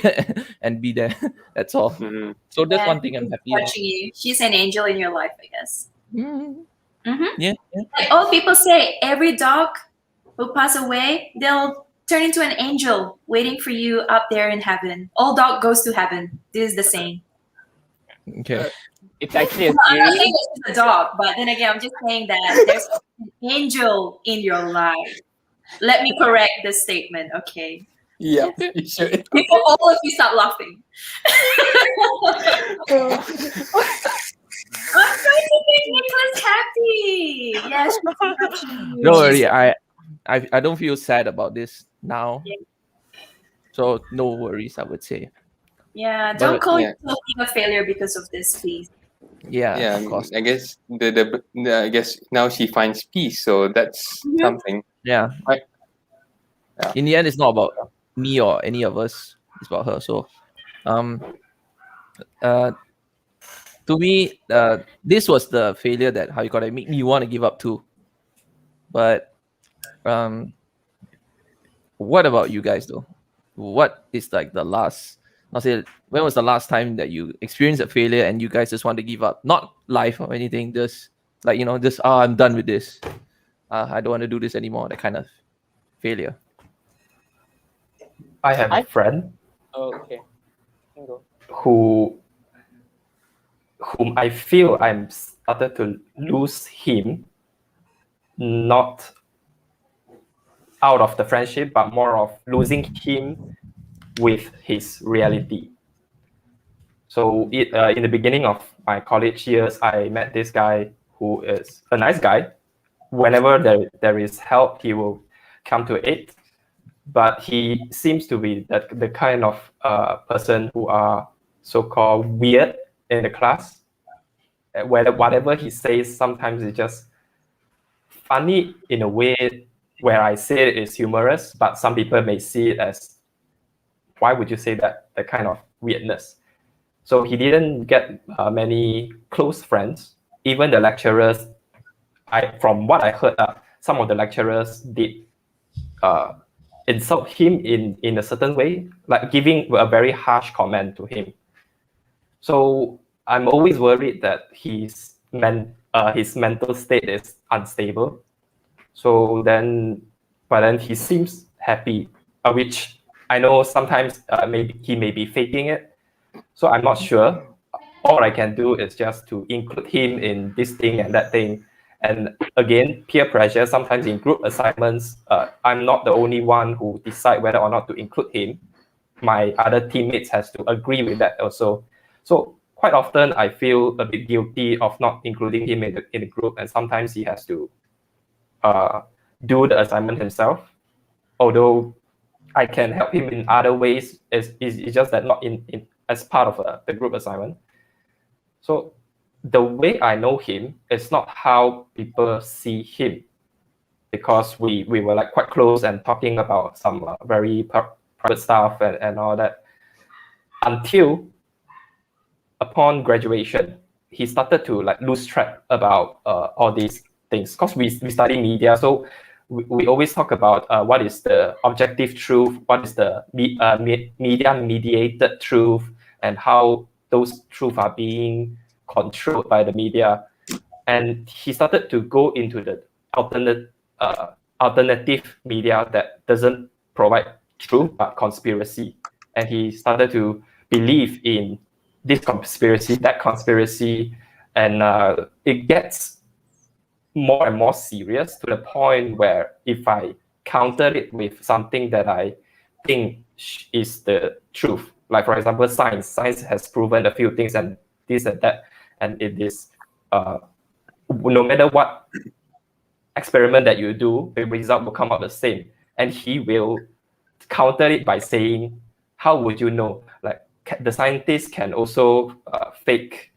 S1: and be there. That's all. So that's one thing I'm happy about.
S4: Watching you. She's an angel in your life, I guess.
S1: Yeah.
S4: Like all people say, every dog who pass away, they'll turn into an angel waiting for you up there in heaven. All dog goes to heaven. This is the saying.
S1: Okay.
S8: It's actually a
S4: I'm not
S8: theory.
S4: saying it's a dog, but then again, I'm just saying that there's an angel in your life. Let me correct this statement, okay?
S2: yeah, you should.
S4: Before all of you start laughing. I'm trying to make Nicholas happy. Yes.
S1: Don't worry, I don't feel sad about this now.
S4: Yeah.
S1: So no worries, I would say.
S4: Yeah, don't
S1: But,
S4: call
S2: yeah.
S4: yourself a failure because of this, please.
S1: Yeah, of course.
S2: I guess I guess now she finds peace, so that's something.
S1: Yeah.
S2: Right. Yeah.
S1: In the end, it's not about me or any of us. It's about her. So, to me, this was the failure that make me want to give up too. But, what about you guys though? What is like the last? When was the last time that you experienced a failure and you guys just want to give up? Not life or anything, just like I'm done with this. I don't want to do this anymore. That kind of failure.
S3: I have a friend
S8: Oh, okay. You can go.
S3: whom I feel I'm started to lose him, not out of the friendship, but more of losing him with his reality. So in the beginning of my college years, I met this guy who is a nice guy. Whenever there is help, he will come to it. But he seems to be the kind of person who are so-called weird in the class. Where whatever he says, sometimes it's just funny in a way where I say it is humorous, but some people may see it as, why would you say that? The kind of weirdness. So he didn't get many close friends. Even the lecturers, from what I heard, some of the lecturers did insult him in a certain way, like giving a very harsh comment to him. So I'm always worried that his mental state is unstable. But then he seems happy, which I know sometimes maybe he may be faking it. So I'm not sure. All I can do is just to include him in this thing and that thing, And again, peer pressure, sometimes in group assignments, I'm not the only one who decide whether or not to include him. My other teammates has to agree with that also. So quite often I feel a bit guilty of not including him in the group, and sometimes he has to do the assignment himself. Although I can help him in other ways, it's just that not in as part of the group assignment. So the way I know him is not how people see him, because we were like quite close and talking about some very private stuff and all that, until upon graduation he started to like lose track about all these things, because we study media, so we always talk about what is the objective truth, what is the media mediated truth, and how those truths are being controlled by the media. And he started to go into the alternative media that doesn't provide truth but conspiracy, and he started to believe in this conspiracy, that conspiracy, and it gets more and more serious, to the point where if I counter it with something that I think is the truth, like for example, science has proven a few things and this and that, and it is no matter what experiment that you do, the result will come out the same, and he will counter it by saying, how would you know? Like the scientists can also fake,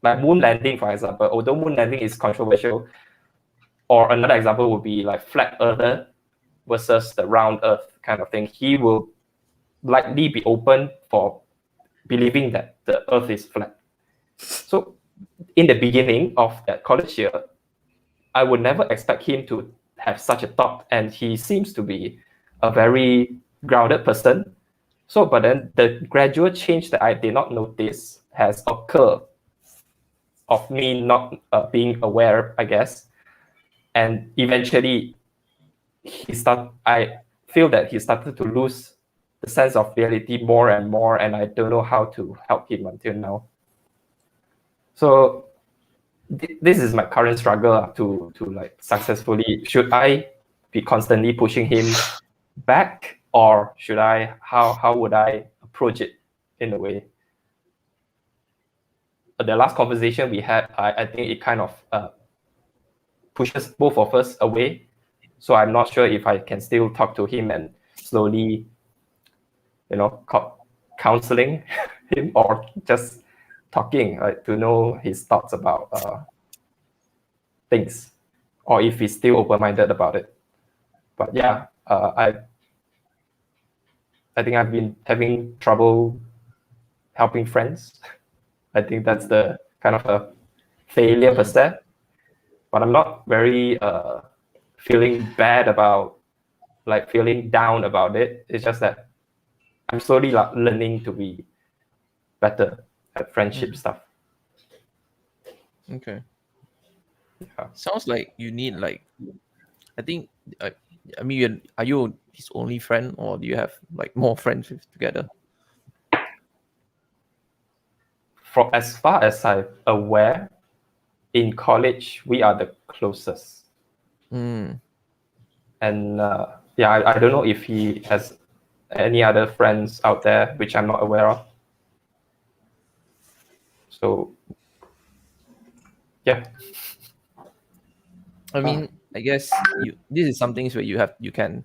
S3: like moon landing, for example. Although moon landing is controversial, or another example would be like flat earther versus the round earth kind of thing. He will likely be open for believing that the earth is flat. So in the beginning of that college year, I would never expect him to have such a thought, and he seems to be a very grounded person. So, but then the gradual change that I did not notice has occurred of me not being aware, I guess. And eventually, I feel that he started to lose the sense of reality more and more, and I don't know how to help him until now. So this is my current struggle to like successfully. Should I be constantly pushing him back, or should I? How would I approach it in a way? The last conversation we had, I think it kind of pushes both of us away. So I'm not sure if I can still talk to him and slowly, counseling him, or just talking, like, to know his thoughts about things, or if he's still open-minded about it. But yeah, I think I've been having trouble helping friends. I think that's the kind of a failure per se. But I'm not very feeling bad about, like, feeling down about it. It's just that I'm slowly learning to be better at friendship stuff.
S1: Okay.
S3: Yeah.
S1: Sounds like you need, like, I think, I mean, are you his only friend, or do you have like more friends together?
S3: From as far as I'm aware, in college we are the closest.
S1: Mm.
S3: And yeah, I don't know if he has any other friends out there which I'm not aware of. So yeah.
S1: I mean, I guess this is some things where you can.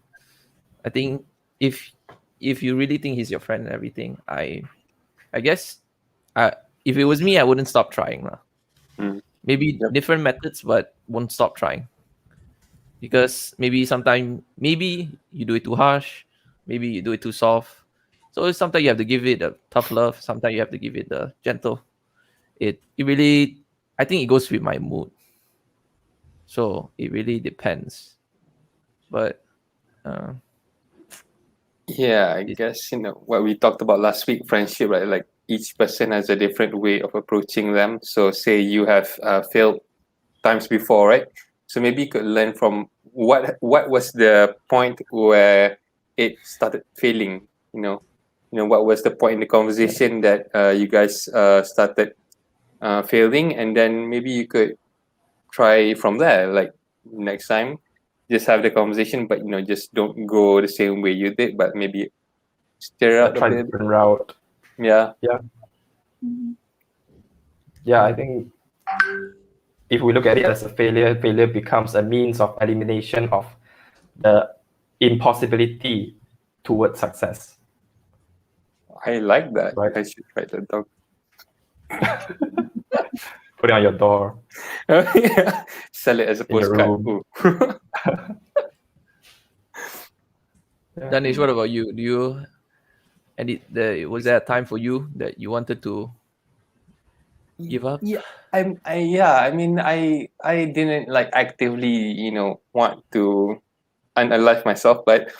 S1: I think if you really think he's your friend and everything, I guess, if it was me, I wouldn't stop trying lah. Maybe different methods, but won't stop trying. Because maybe you do it too harsh, maybe you do it too soft. So sometimes you have to give it a tough love, sometimes you have to give it a gentle. It really, I think it goes with my mood. So it really depends. But
S2: Yeah, I guess, what we talked about last week, friendship, right? Like each person has a different way of approaching them. So say you have failed times before, right? So maybe you could learn from what was the point where it started failing, what was the point in the conversation that you guys started failing, and then maybe you could try from there. Like next time, just have the conversation, but just don't go the same way you did, but maybe stir up a
S3: Try
S2: bit.
S3: different route.
S2: Yeah.
S3: Yeah, I think if we look at it as a failure becomes a means of elimination of the impossibility towards success.
S2: I like that.
S3: Right.
S2: I should write that down.
S3: Put it on your door.
S2: Yeah. Sell it as a
S3: In your
S2: postcard.
S3: room.
S2: Ooh.
S1: Danish, what about you? Do you was there a time for you that you wanted to give up?
S2: Yeah, I mean, I didn't like actively, want to unalive myself, but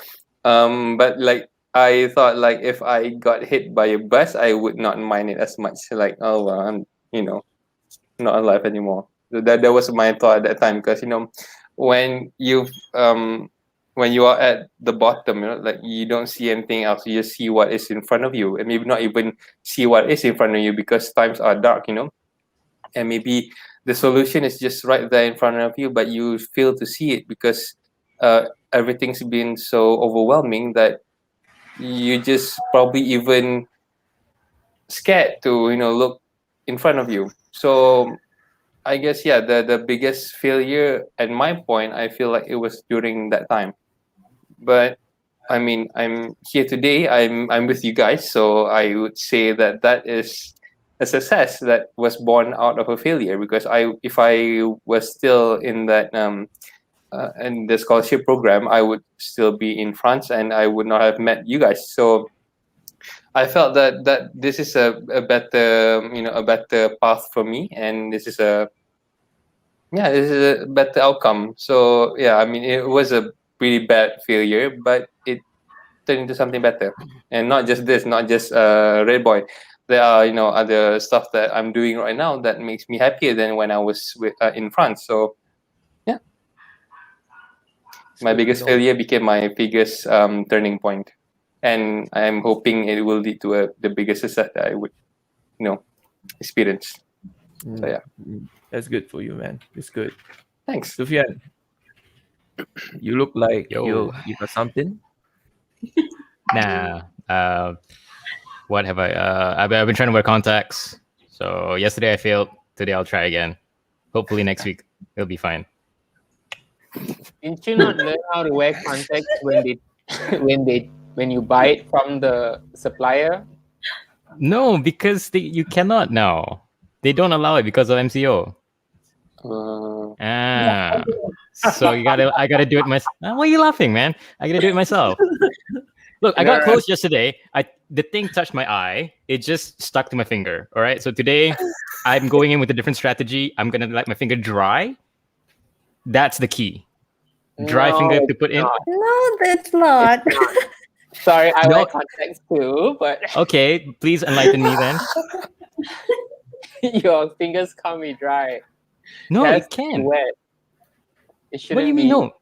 S2: like I thought like if I got hit by a bus, I would not mind it as much. Like, oh well, I'm not alive anymore. So that was my thought at that time, because when when you are at the bottom, like you don't see anything else. You just see what is in front of you, and maybe not even see what is in front of you because times are dark, and maybe the solution is just right there in front of you, but you fail to see it because everything's been so overwhelming that you just probably even scared to look in front of you. So I guess the biggest failure at my point, I feel like it was during that time. But I mean, I'm here today. I'm with you guys, so I would say that is a success that was born out of a failure, because if I was still in that in the scholarship program, I would still be in France and I would not have met you guys. So I felt that this is a better a better path for me, and this is a better outcome. So I mean, it was a really bad failure, but it turned into something better. And not just Redboy. There are other stuff that I'm doing right now that makes me happier than when I was in France. So my biggest failure became my biggest turning point, and I'm hoping it will lead to the biggest success that I would experience. So
S1: That's good for you, man. It's good.
S2: Thanks.
S1: Sufyan, you look like
S5: Yo.
S1: you got something.
S5: Nah. What have I? I've been trying to wear contacts. So yesterday I failed. Today I'll try again. Hopefully next week it'll be fine.
S8: Didn't you not learn how to wear contacts when you buy it from the supplier?
S5: No, because you cannot now. They don't allow it because of MCO. So I gotta do it myself. Why are you laughing, man? I gotta do it myself. Look, I got close yesterday. The thing touched my eye. It just stuck to my finger. All right. So today, I'm going in with a different strategy. I'm gonna let my finger dry. That's the key. Dry finger to put in.
S6: No, that's not.
S8: Sorry, I wear contacts too, but
S5: Okay, please enlighten me then.
S8: your fingers can't be dry.
S5: No,
S8: That's
S5: it can.
S8: wet. It shouldn't
S5: What do you mean
S8: be.
S5: no?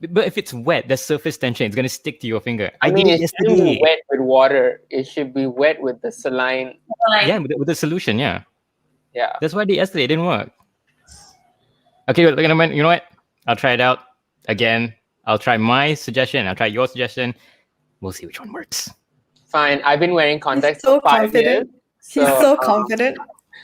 S5: But if it's wet, the surface tension, it's gonna stick to your finger.
S8: I
S5: did
S8: mean,
S5: it
S8: it shouldn't be
S5: yesterday.
S8: wet with water. It should be wet with the saline.
S5: Yeah, with the solution. Yeah,
S8: Yeah.
S5: that's why I did yesterday. It didn't work. Okay, look, you know what? I'll try it out again. I'll try my suggestion. I'll try your suggestion. We'll see which one works.
S8: Fine. I've been wearing contacts
S6: so
S8: for 5 years.
S6: confident. He's so confident.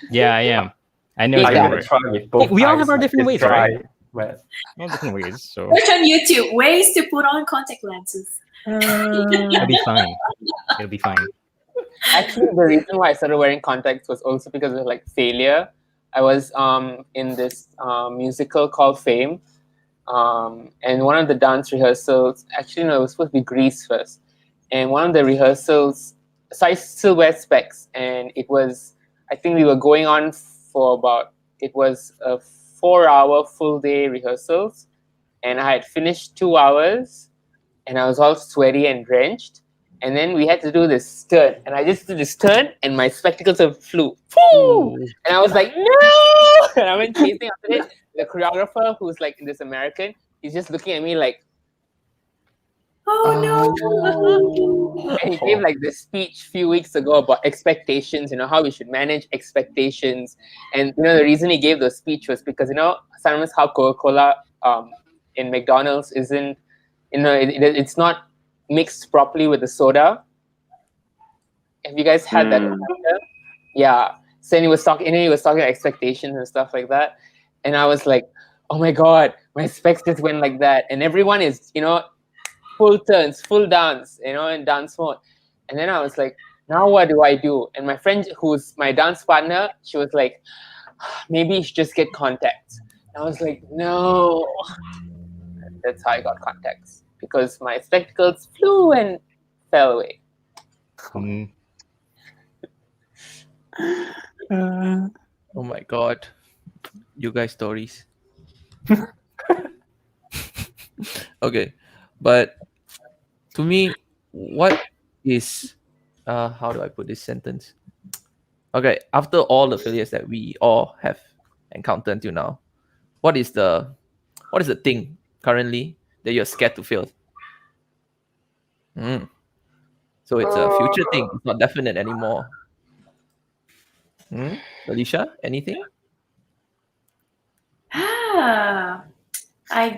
S5: Yeah, I am. I know it's
S3: I
S5: gonna
S3: gotta
S5: work.
S3: try with both
S5: We all have
S3: eyes,
S5: our
S3: like,
S5: different
S3: it's
S5: ways,
S3: dry,
S5: right?
S3: wet.
S5: All different ways. So
S4: Watch on YouTube ways to put on contact lenses.
S5: it'll be fine. It'll be fine.
S8: Actually, the reason why I started wearing contacts was also because of like failure. I was in this musical called Fame, and one of the dance rehearsals. Actually, no, it was supposed to be Grease first, and one of the rehearsals. So I still wear specs, and it was. I think we were going on for about. It was a 4-hour full day rehearsals, and I had finished 2 hours, and I was all sweaty and drenched. And then we had to do this turn, and I just did this turn, and my spectacles flew. Woo! And I was like, no! And I went chasing after it. The choreographer, who's like this American, he's just looking at me like,
S4: Oh no!
S8: and he gave like this speech a few weeks ago about expectations, how we should manage expectations. And the reason he gave the speech was because sometimes how Coca-Cola in McDonald's isn't, it's not mixed properly with the soda. Have you guys had that? Yeah. So he was talking about expectations and stuff like that, and I was like, oh my god, my specs just went like that, and everyone is, full turns, full dance, in dance mode, and then I was like, now what do I do? And my friend, who's my dance partner, she was like, maybe you should just get contacts. And I was like, no. That's how I got contacts, because my spectacles flew and fell away.
S1: Oh my god, you guys stories. Okay, but to me, what is how do I put this sentence? Okay, after all the failures that we all have encountered until now, what is the thing currently that you're scared to fail? So it's a future thing, it's not definite anymore. Alicia, anything?
S4: I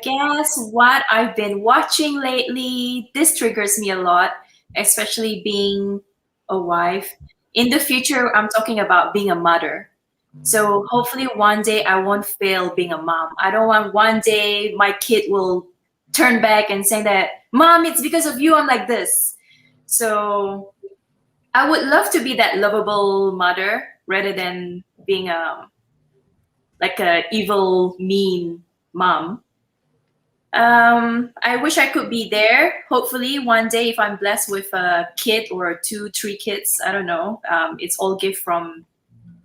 S4: guess what I've been watching lately, this triggers me a lot, especially being a wife. In the future, I'm talking about being a mother. So hopefully one day I won't fail being a mom. I don't want one day my kid will turn back and say that, Mom, it's because of you I'm like this. So I would love to be that lovable mother rather than being like a evil, mean mom. I wish I could be there. Hopefully one day if I'm blessed with a kid or 2, 3 kids, I don't know. It's all gift from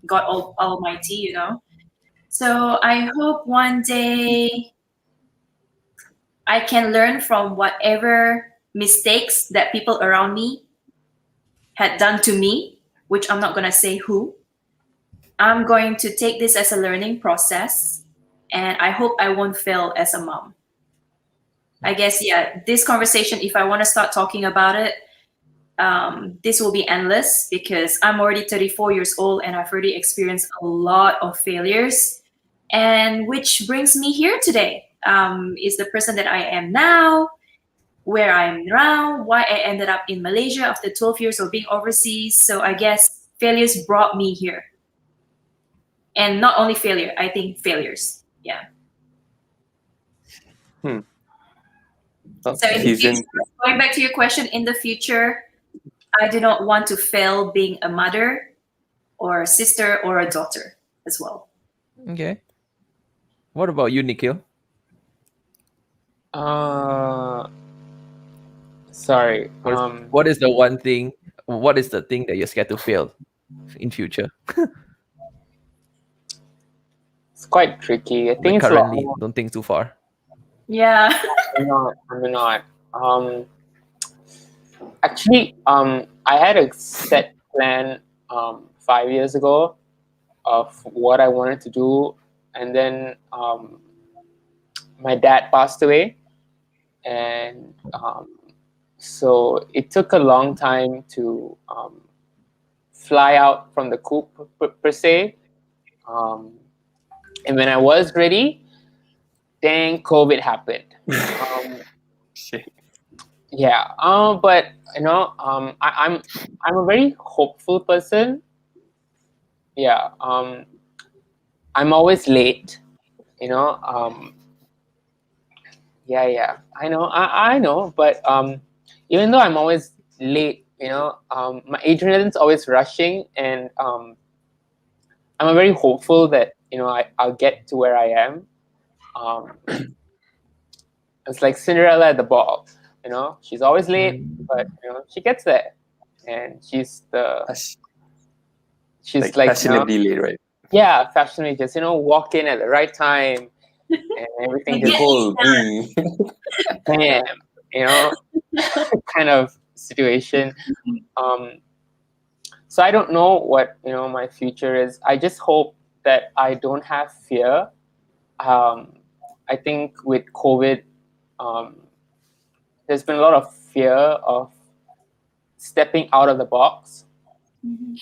S4: God Almighty, So I hope one day I can learn from whatever mistakes that people around me had done to me, which I'm not going to say who. I'm going to take this as a learning process, and I hope I won't fail as a mom. I guess, yeah, this conversation, if I want to start talking about it, this will be endless because I'm already 34 years old and I've already experienced a lot of failures, and which brings me here today. Is the person that I am now, where I am now, why I ended up in Malaysia after 12 years of being overseas. So I guess failures brought me here. And not only failure, I think failures. Yeah. So in the future, going back to your question, in the future, I do not want to fail being a mother or a sister or a daughter as well.
S1: Okay. What about you, Nikhil?
S8: Sorry.
S1: What is the one thing? What is the thing that you're scared to fail in future?
S8: It's quite tricky. I think
S1: Like
S8: it's
S1: currently, don't think too far.
S4: Yeah.
S8: I'm not. Actually, I had a set plan 5 years ago of what I wanted to do, and then my dad passed away, and so it took a long time to fly out from the coop per se. And when I was ready, dang, COVID happened. Yeah, but I'm a very hopeful person. Yeah, I'm always late. Yeah, I know, but even though I'm always late, my adrenaline's always rushing, and I'm a very hopeful that I'll get to where I am. It's like Cinderella at the ball. She's always late, but she gets there, and she's like
S2: fashionably late, right?
S8: Yeah, fashionably just walk in at the right time, and everything just
S2: me.
S8: bam, kind of situation. So I don't know what my future is. I just hope that I don't have fear. I think with COVID, there's been a lot of fear of stepping out of the box. And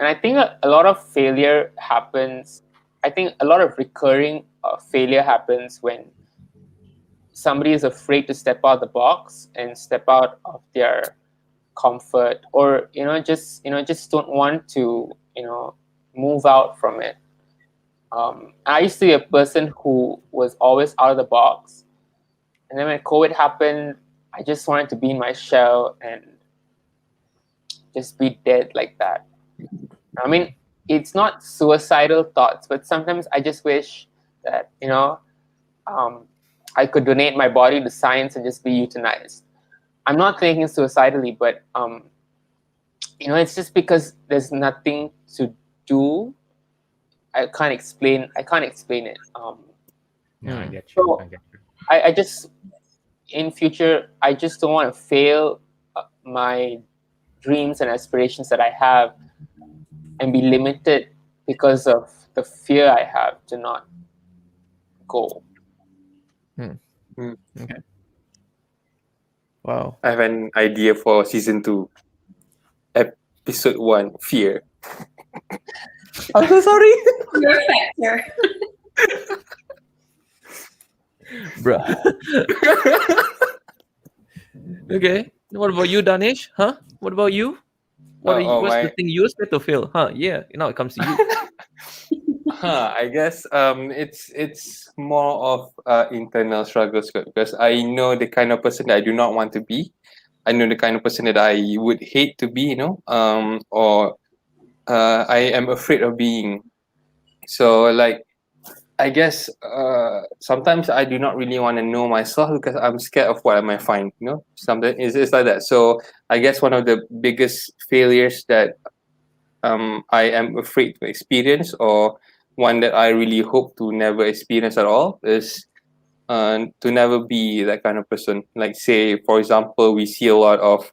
S8: I think a lot of failure happens I think a lot of recurring failure happens when somebody is afraid to step out the box and step out of their comfort, or just don't want to move out from it. I used to be a person who was always out of the box, and then when COVID happened, I just wanted to be in my shell and just be dead like that. I mean, it's not suicidal thoughts, but sometimes I just wish that I could donate my body to science and just be euthanized. I'm not thinking suicidally, but it's just because there's nothing to do. I can't explain it.
S5: No, I get you.
S8: So
S5: I get you.
S8: I just, in future, I just don't want to fail my dreams and aspirations that I have and be limited because of the fear I have to not go.
S1: Okay. Wow.
S2: I have an idea for season 2. Episode 1, fear. I'm so sorry.
S4: Fear factor.
S1: Bruh. Okay. What about you, Danish? Huh? What about you? What's the thing you're scared to fail? Huh? Yeah. Now it comes to you.
S2: I guess it's more of internal struggles, because I know the kind of person that I do not want to be. I know the kind of person that I would hate to be, or I am afraid of being. So like, I guess sometimes I do not really want to know myself because I'm scared of what I might find. Something it's like that. So I guess one of the biggest failures that I am afraid to experience, or one that I really hope to never experience at all, is to never be that kind of person. Like, say, for example, we see a lot of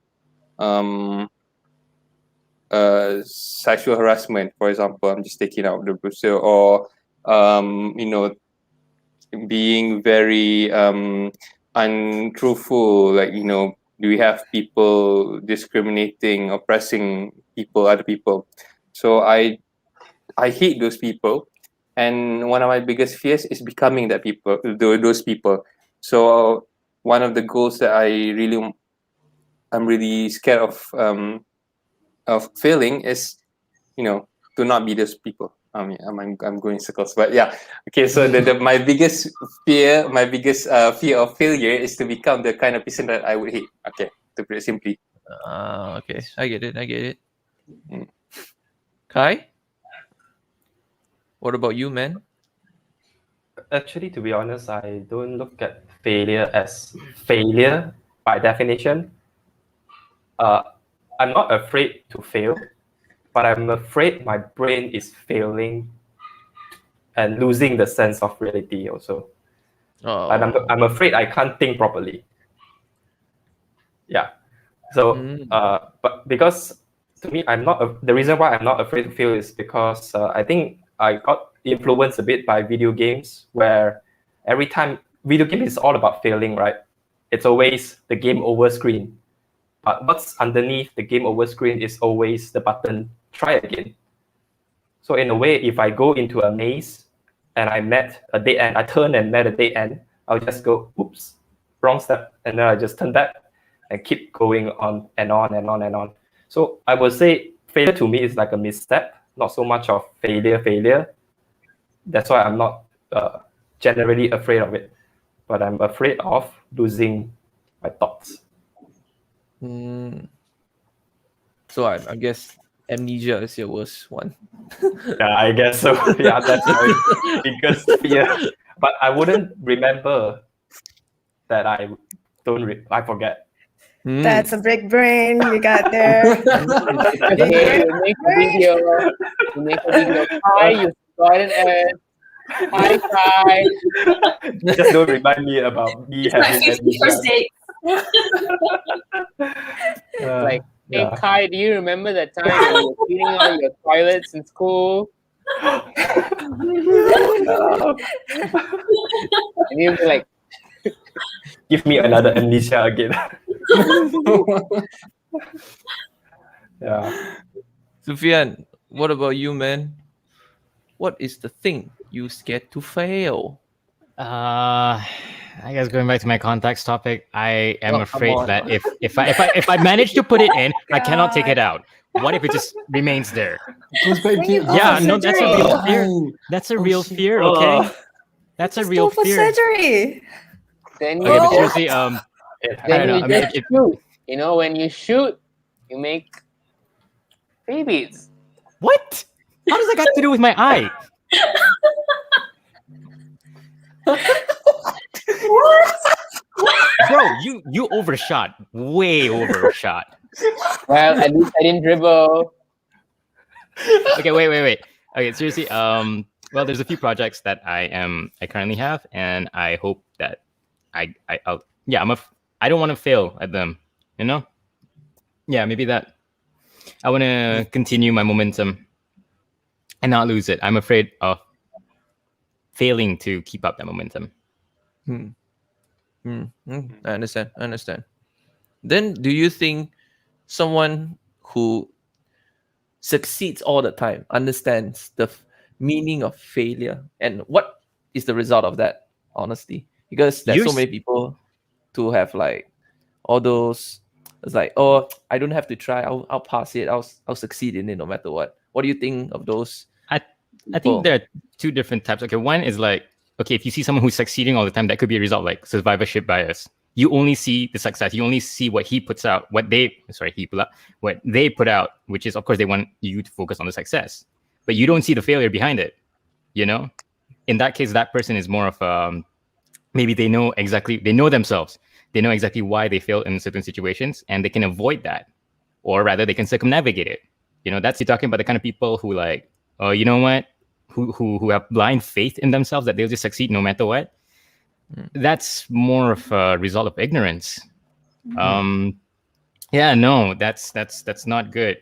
S2: sexual harassment, for example. I'm just taking out the Brazil, or being very untruthful. Like, do we have people discriminating, oppressing other people? So I hate those people, and one of my biggest fears is becoming those people. So one of the goals that I'm really scared of failing is, to not be those people. I mean, I'm going in circles, but yeah. Okay, so my biggest fear of failure is to become the kind of person that I would hate. Okay, to put it simply.
S1: Okay. I get it. Kai? What about you, man?
S3: Actually, to be honest, I don't look at failure as failure by definition. I'm not afraid to fail, but I'm afraid my brain is failing and losing the sense of reality also.
S1: Oh.
S3: And I'm afraid I can't think properly. Yeah. So, but because to me, the reason why I'm not afraid to fail is because I think I got influenced a bit by video games, where every time video game is all about failing, right? It's always the game over screen. But what's underneath the game over screen is always the button, try again. So in a way, if I go into a maze and I met a dead end, I turn and met a dead end, I'll just go, oops, wrong step. And then I just turn back and keep going on and on and on and on. So I would say failure to me is like a misstep, not so much of failure. That's why I'm not generally afraid of it, but I'm afraid of losing my thoughts.
S1: So I guess amnesia is your worst one.
S3: Yeah, I guess so. Yeah, that's my biggest fear. But I wouldn't remember that I forget.
S6: That's a big brain you got there.
S8: Okay, you make a video. Hi, you got an ad. Hi, Kai.
S3: Just don't remind me about me
S4: My
S3: having
S4: 51st date.
S8: Like, hey,
S3: yeah.
S8: Kai, do you remember that time when you were cleaning out your toilets in school? And you'll be like,
S3: Give me another amnesia again. Yeah.
S1: Sufyan, what about you, man? what is the thing you scared to fail?
S5: I guess going back to my context topic, I am
S1: Oh, come
S5: afraid
S1: on.
S5: that if I manage to put it in, I cannot take it out. What if it just remains there?
S2: Goes back
S6: When you
S2: again.
S6: go
S5: Yeah,
S6: for
S5: no, that's a
S6: surgery.
S5: real fear.
S2: Fine.
S5: That's a
S2: Oh,
S5: real
S2: shit.
S5: fear. Okay,
S1: Ugh.
S5: that's a
S6: Just
S5: real
S6: go for
S5: fear.
S6: surgery.
S8: Then
S5: Okay, but
S8: you just,
S5: seriously, I
S8: then
S5: don't know.
S8: you
S5: I mean,
S8: just shoot. You know, when you shoot, you make babies.
S5: what? How does that got to do with my eye? Bro, you overshot. Way overshot.
S8: Well, at least I didn't dribble.
S5: Okay, wait. Okay, seriously, well, there's a few projects that I currently have, and I hope that I'll yeah, I don't want to fail at them, you know? Yeah, maybe that. I want to continue my momentum and not lose it. I'm afraid of failing to keep up that momentum.
S1: I understand. Then do you think someone who succeeds all the time understands the meaning of failure and what is the result of that, honestly? Because there's so
S5: You're
S1: many people to have like all those, it's like, oh, I don't have to try, I'll pass it, I'll succeed in it no matter what. What do you think of those
S5: I
S1: people?
S5: think there are two different types. Okay, one is like, okay, if you see someone who's succeeding all the time, that could be a result of like survivorship bias. You only see the success. You only see what he puts out, what they put out, which is, of course, they want you to focus on the success, but you don't see the failure behind it. You know, in that case, that person is more of maybe they know themselves. They know exactly why they failed in certain situations, and they can avoid that, or rather, they can circumnavigate it. You know, that's, you're talking about the kind of people who like, oh, you know what, who have blind faith in themselves that they'll just succeed no matter what. That's more of a result of ignorance. Yeah, no, that's not good.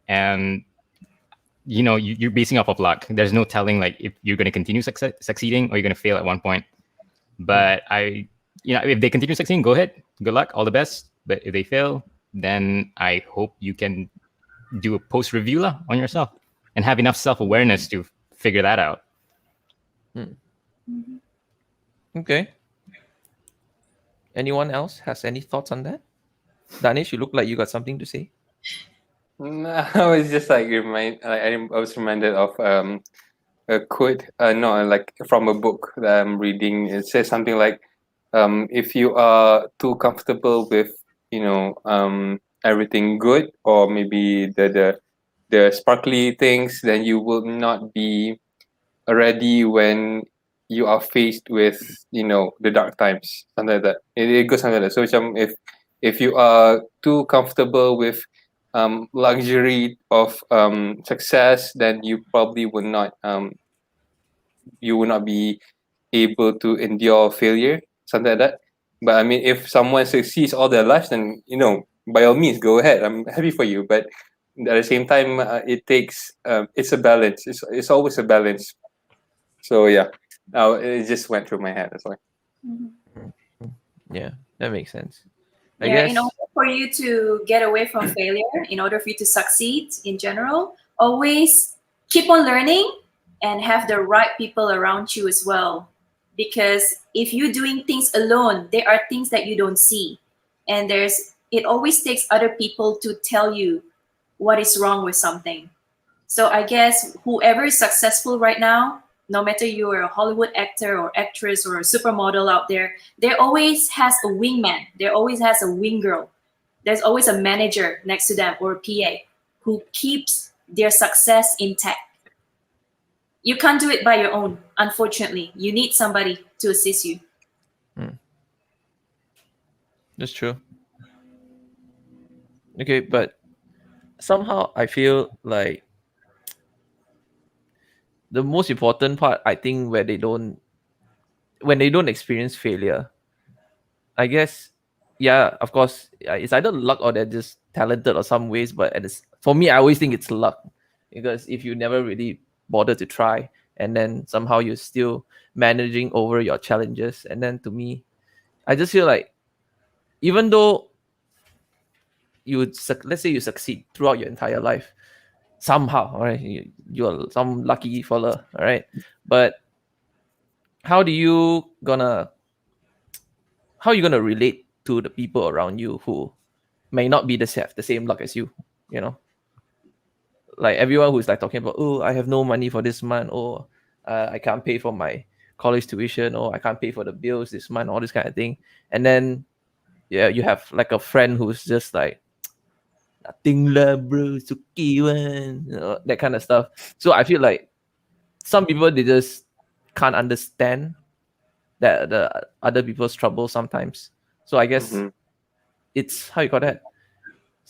S5: And you know, you're basing off of luck. There's no telling like if you're going to continue succeeding or you're going to fail at one point. But if they continue succeeding, go ahead, good luck, all the best. But if they fail, then I hope you can do a post review on yourself and have enough self-awareness to figure that out.
S1: Okay. Anyone else has any thoughts on that? Danish, you look like you got something to say.
S2: No, I was just like I was reminded of a quote, no, like from a book that I'm reading. It says something like, if you are too comfortable with everything good, or maybe the sparkly things, then you will not be ready when you are faced with the dark times, something like that. It goes something like that. So if you are too comfortable with luxury of success, then you probably would not be able to endure failure, something like that. But I mean, if someone succeeds all their lives, then by all means, go ahead. I'm happy for you. But at the same time, it takes it's a balance. It's always a balance. So yeah, now it just went through my head. That's why.
S1: Yeah, that makes sense. I
S4: Yeah,
S1: guess.
S4: in order for you to get away from failure, in order for you to succeed in general, always keep on learning and have the right people around you as well. Because if you're doing things alone, there are things that you don't see. And it always takes other people to tell you what is wrong with something. So I guess whoever is successful right now, no matter you're a Hollywood actor or actress or a supermodel out there always has a wingman. There always has a wing girl. There's always a manager next to them or a PA who keeps their success intact. You can't do it by your own, unfortunately. You need somebody to assist you.
S1: That's true. Okay, but somehow I feel like the most important part, I think, when they don't experience failure, I guess, yeah, of course, it's either luck or they're just talented or some ways. But for me, I always think it's luck, because if you never really bother to try, and then somehow you're still managing over your challenges, and then to me, I just feel like even though let's say you succeed throughout your entire life, somehow, all right? You're some lucky fella, all right? But how you gonna relate to the people around you who may not be have the same luck as you, you know? Like everyone who's like talking about, oh, I have no money for this month, or I can't pay for my college tuition, or I can't pay for the bills this month, all this kind of thing. And then you have like a friend who's just like, nothing lah, bro, it's okay, man. That kind of stuff. So I feel like some people, they just can't understand that the other people's trouble sometimes. So I guess it's, how you call that?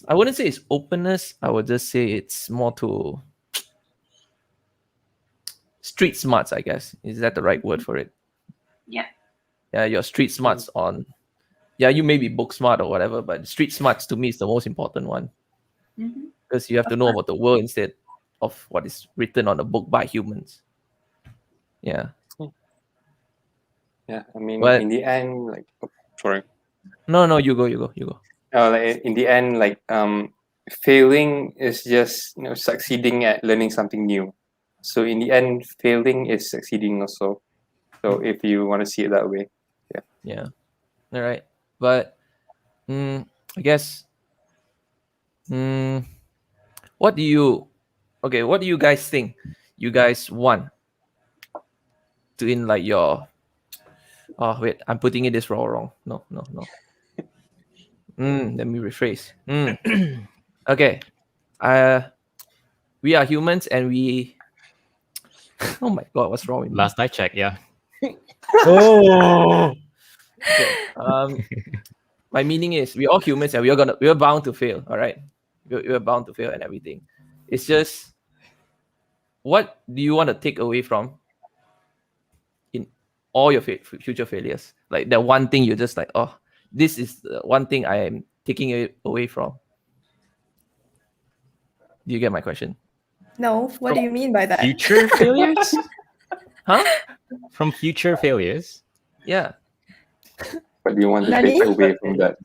S1: I wouldn't say it's openness. I would just say it's more to street smarts, I guess. Is that the right word for it?
S4: Yeah.
S1: Yeah, your street smarts on. Yeah, you may be book smart or whatever, but street smarts to me is the most important one. Because you have to know about the world instead of what is written on a book by humans. Yeah.
S2: Yeah, I mean,
S1: But
S2: in the end, like, sorry.
S1: no, you go.
S2: Like, in the end, like, failing is just, succeeding at learning something new. So in the end, failing is succeeding also. So if you want to see it that way,
S1: Yeah. All right. But I guess what do you guys think you guys want to, in like your, oh wait, I'm putting it this wrong. No. Let me rephrase. Okay. We are humans and we oh my god, what's wrong with me?
S5: Last I checked, yeah.
S1: Oh. Okay. My meaning is we're all humans and we're bound to fail. All right, we're bound to fail and everything. It's just, what do you want to take away from in all your future failures? Like the one thing you're just like, oh, this is the one thing I am taking it away from. Do you get my question?
S6: No, what do you mean by that?
S5: Future failures?
S1: Huh?
S5: From future failures?
S1: Yeah.
S2: what do you want to
S6: Nani?
S2: take away from that?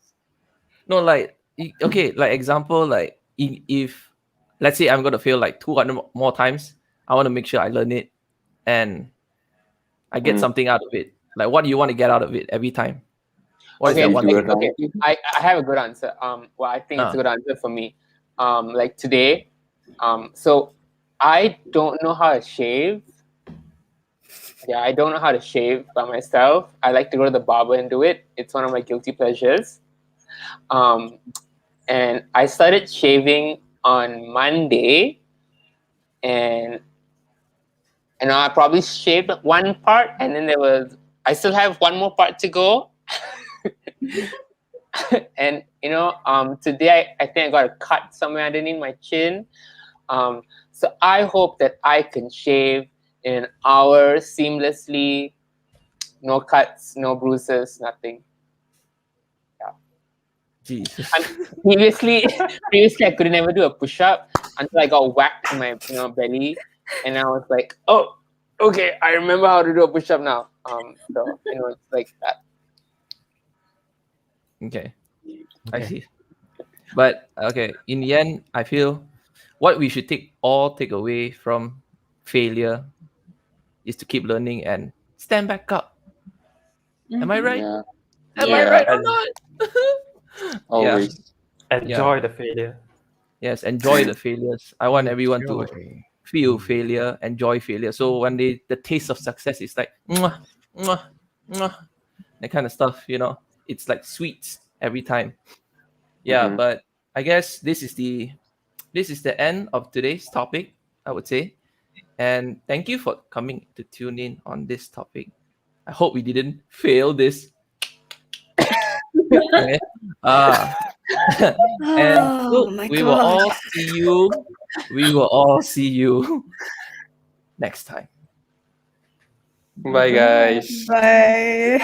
S1: No, like, okay, like example, like if let's say I'm gonna fail like 200 more times, I want to make sure I learn it and I get something out of it. Like, what do you want to get out of it every time? What is
S8: Okay,
S1: that one thing?
S8: okay. I have a good answer. Well, I think it's a good answer for me. Like today, so I don't know how to shave. Yeah, I don't know how to shave by myself. I like to go to the barber and do it. It's one of my guilty pleasures. And I started shaving on Monday, and I probably shaved one part, and then I still have one more part to go. And today I think I got a cut somewhere underneath my chin. So I hope that I can shave in an hour seamlessly, no cuts, no bruises, nothing. Yeah.
S1: Jesus.
S8: Previously I could never do a push-up until I got whacked in my belly, and I was like, oh, okay, I remember how to do a push-up now. So it's like that.
S1: Okay. I see. But okay, in the end, I feel what we should take away from failure is to keep learning and stand back up. Am I right?
S2: Yeah.
S1: Am I right or not?
S2: Always.
S3: Enjoy the failure.
S1: Yes, enjoy the failures. I want everyone to feel failure, enjoy failure. So when the taste of success is like mwah, mwah, mwah, that kind of stuff, it's like sweets every time. Yeah, but I guess this is the end of today's topic, I would say. And thank you for coming to tune in on this topic. I hope we didn't fail this. Okay. And we will all see you. We will all see you next time.
S2: Bye, guys.
S6: Bye.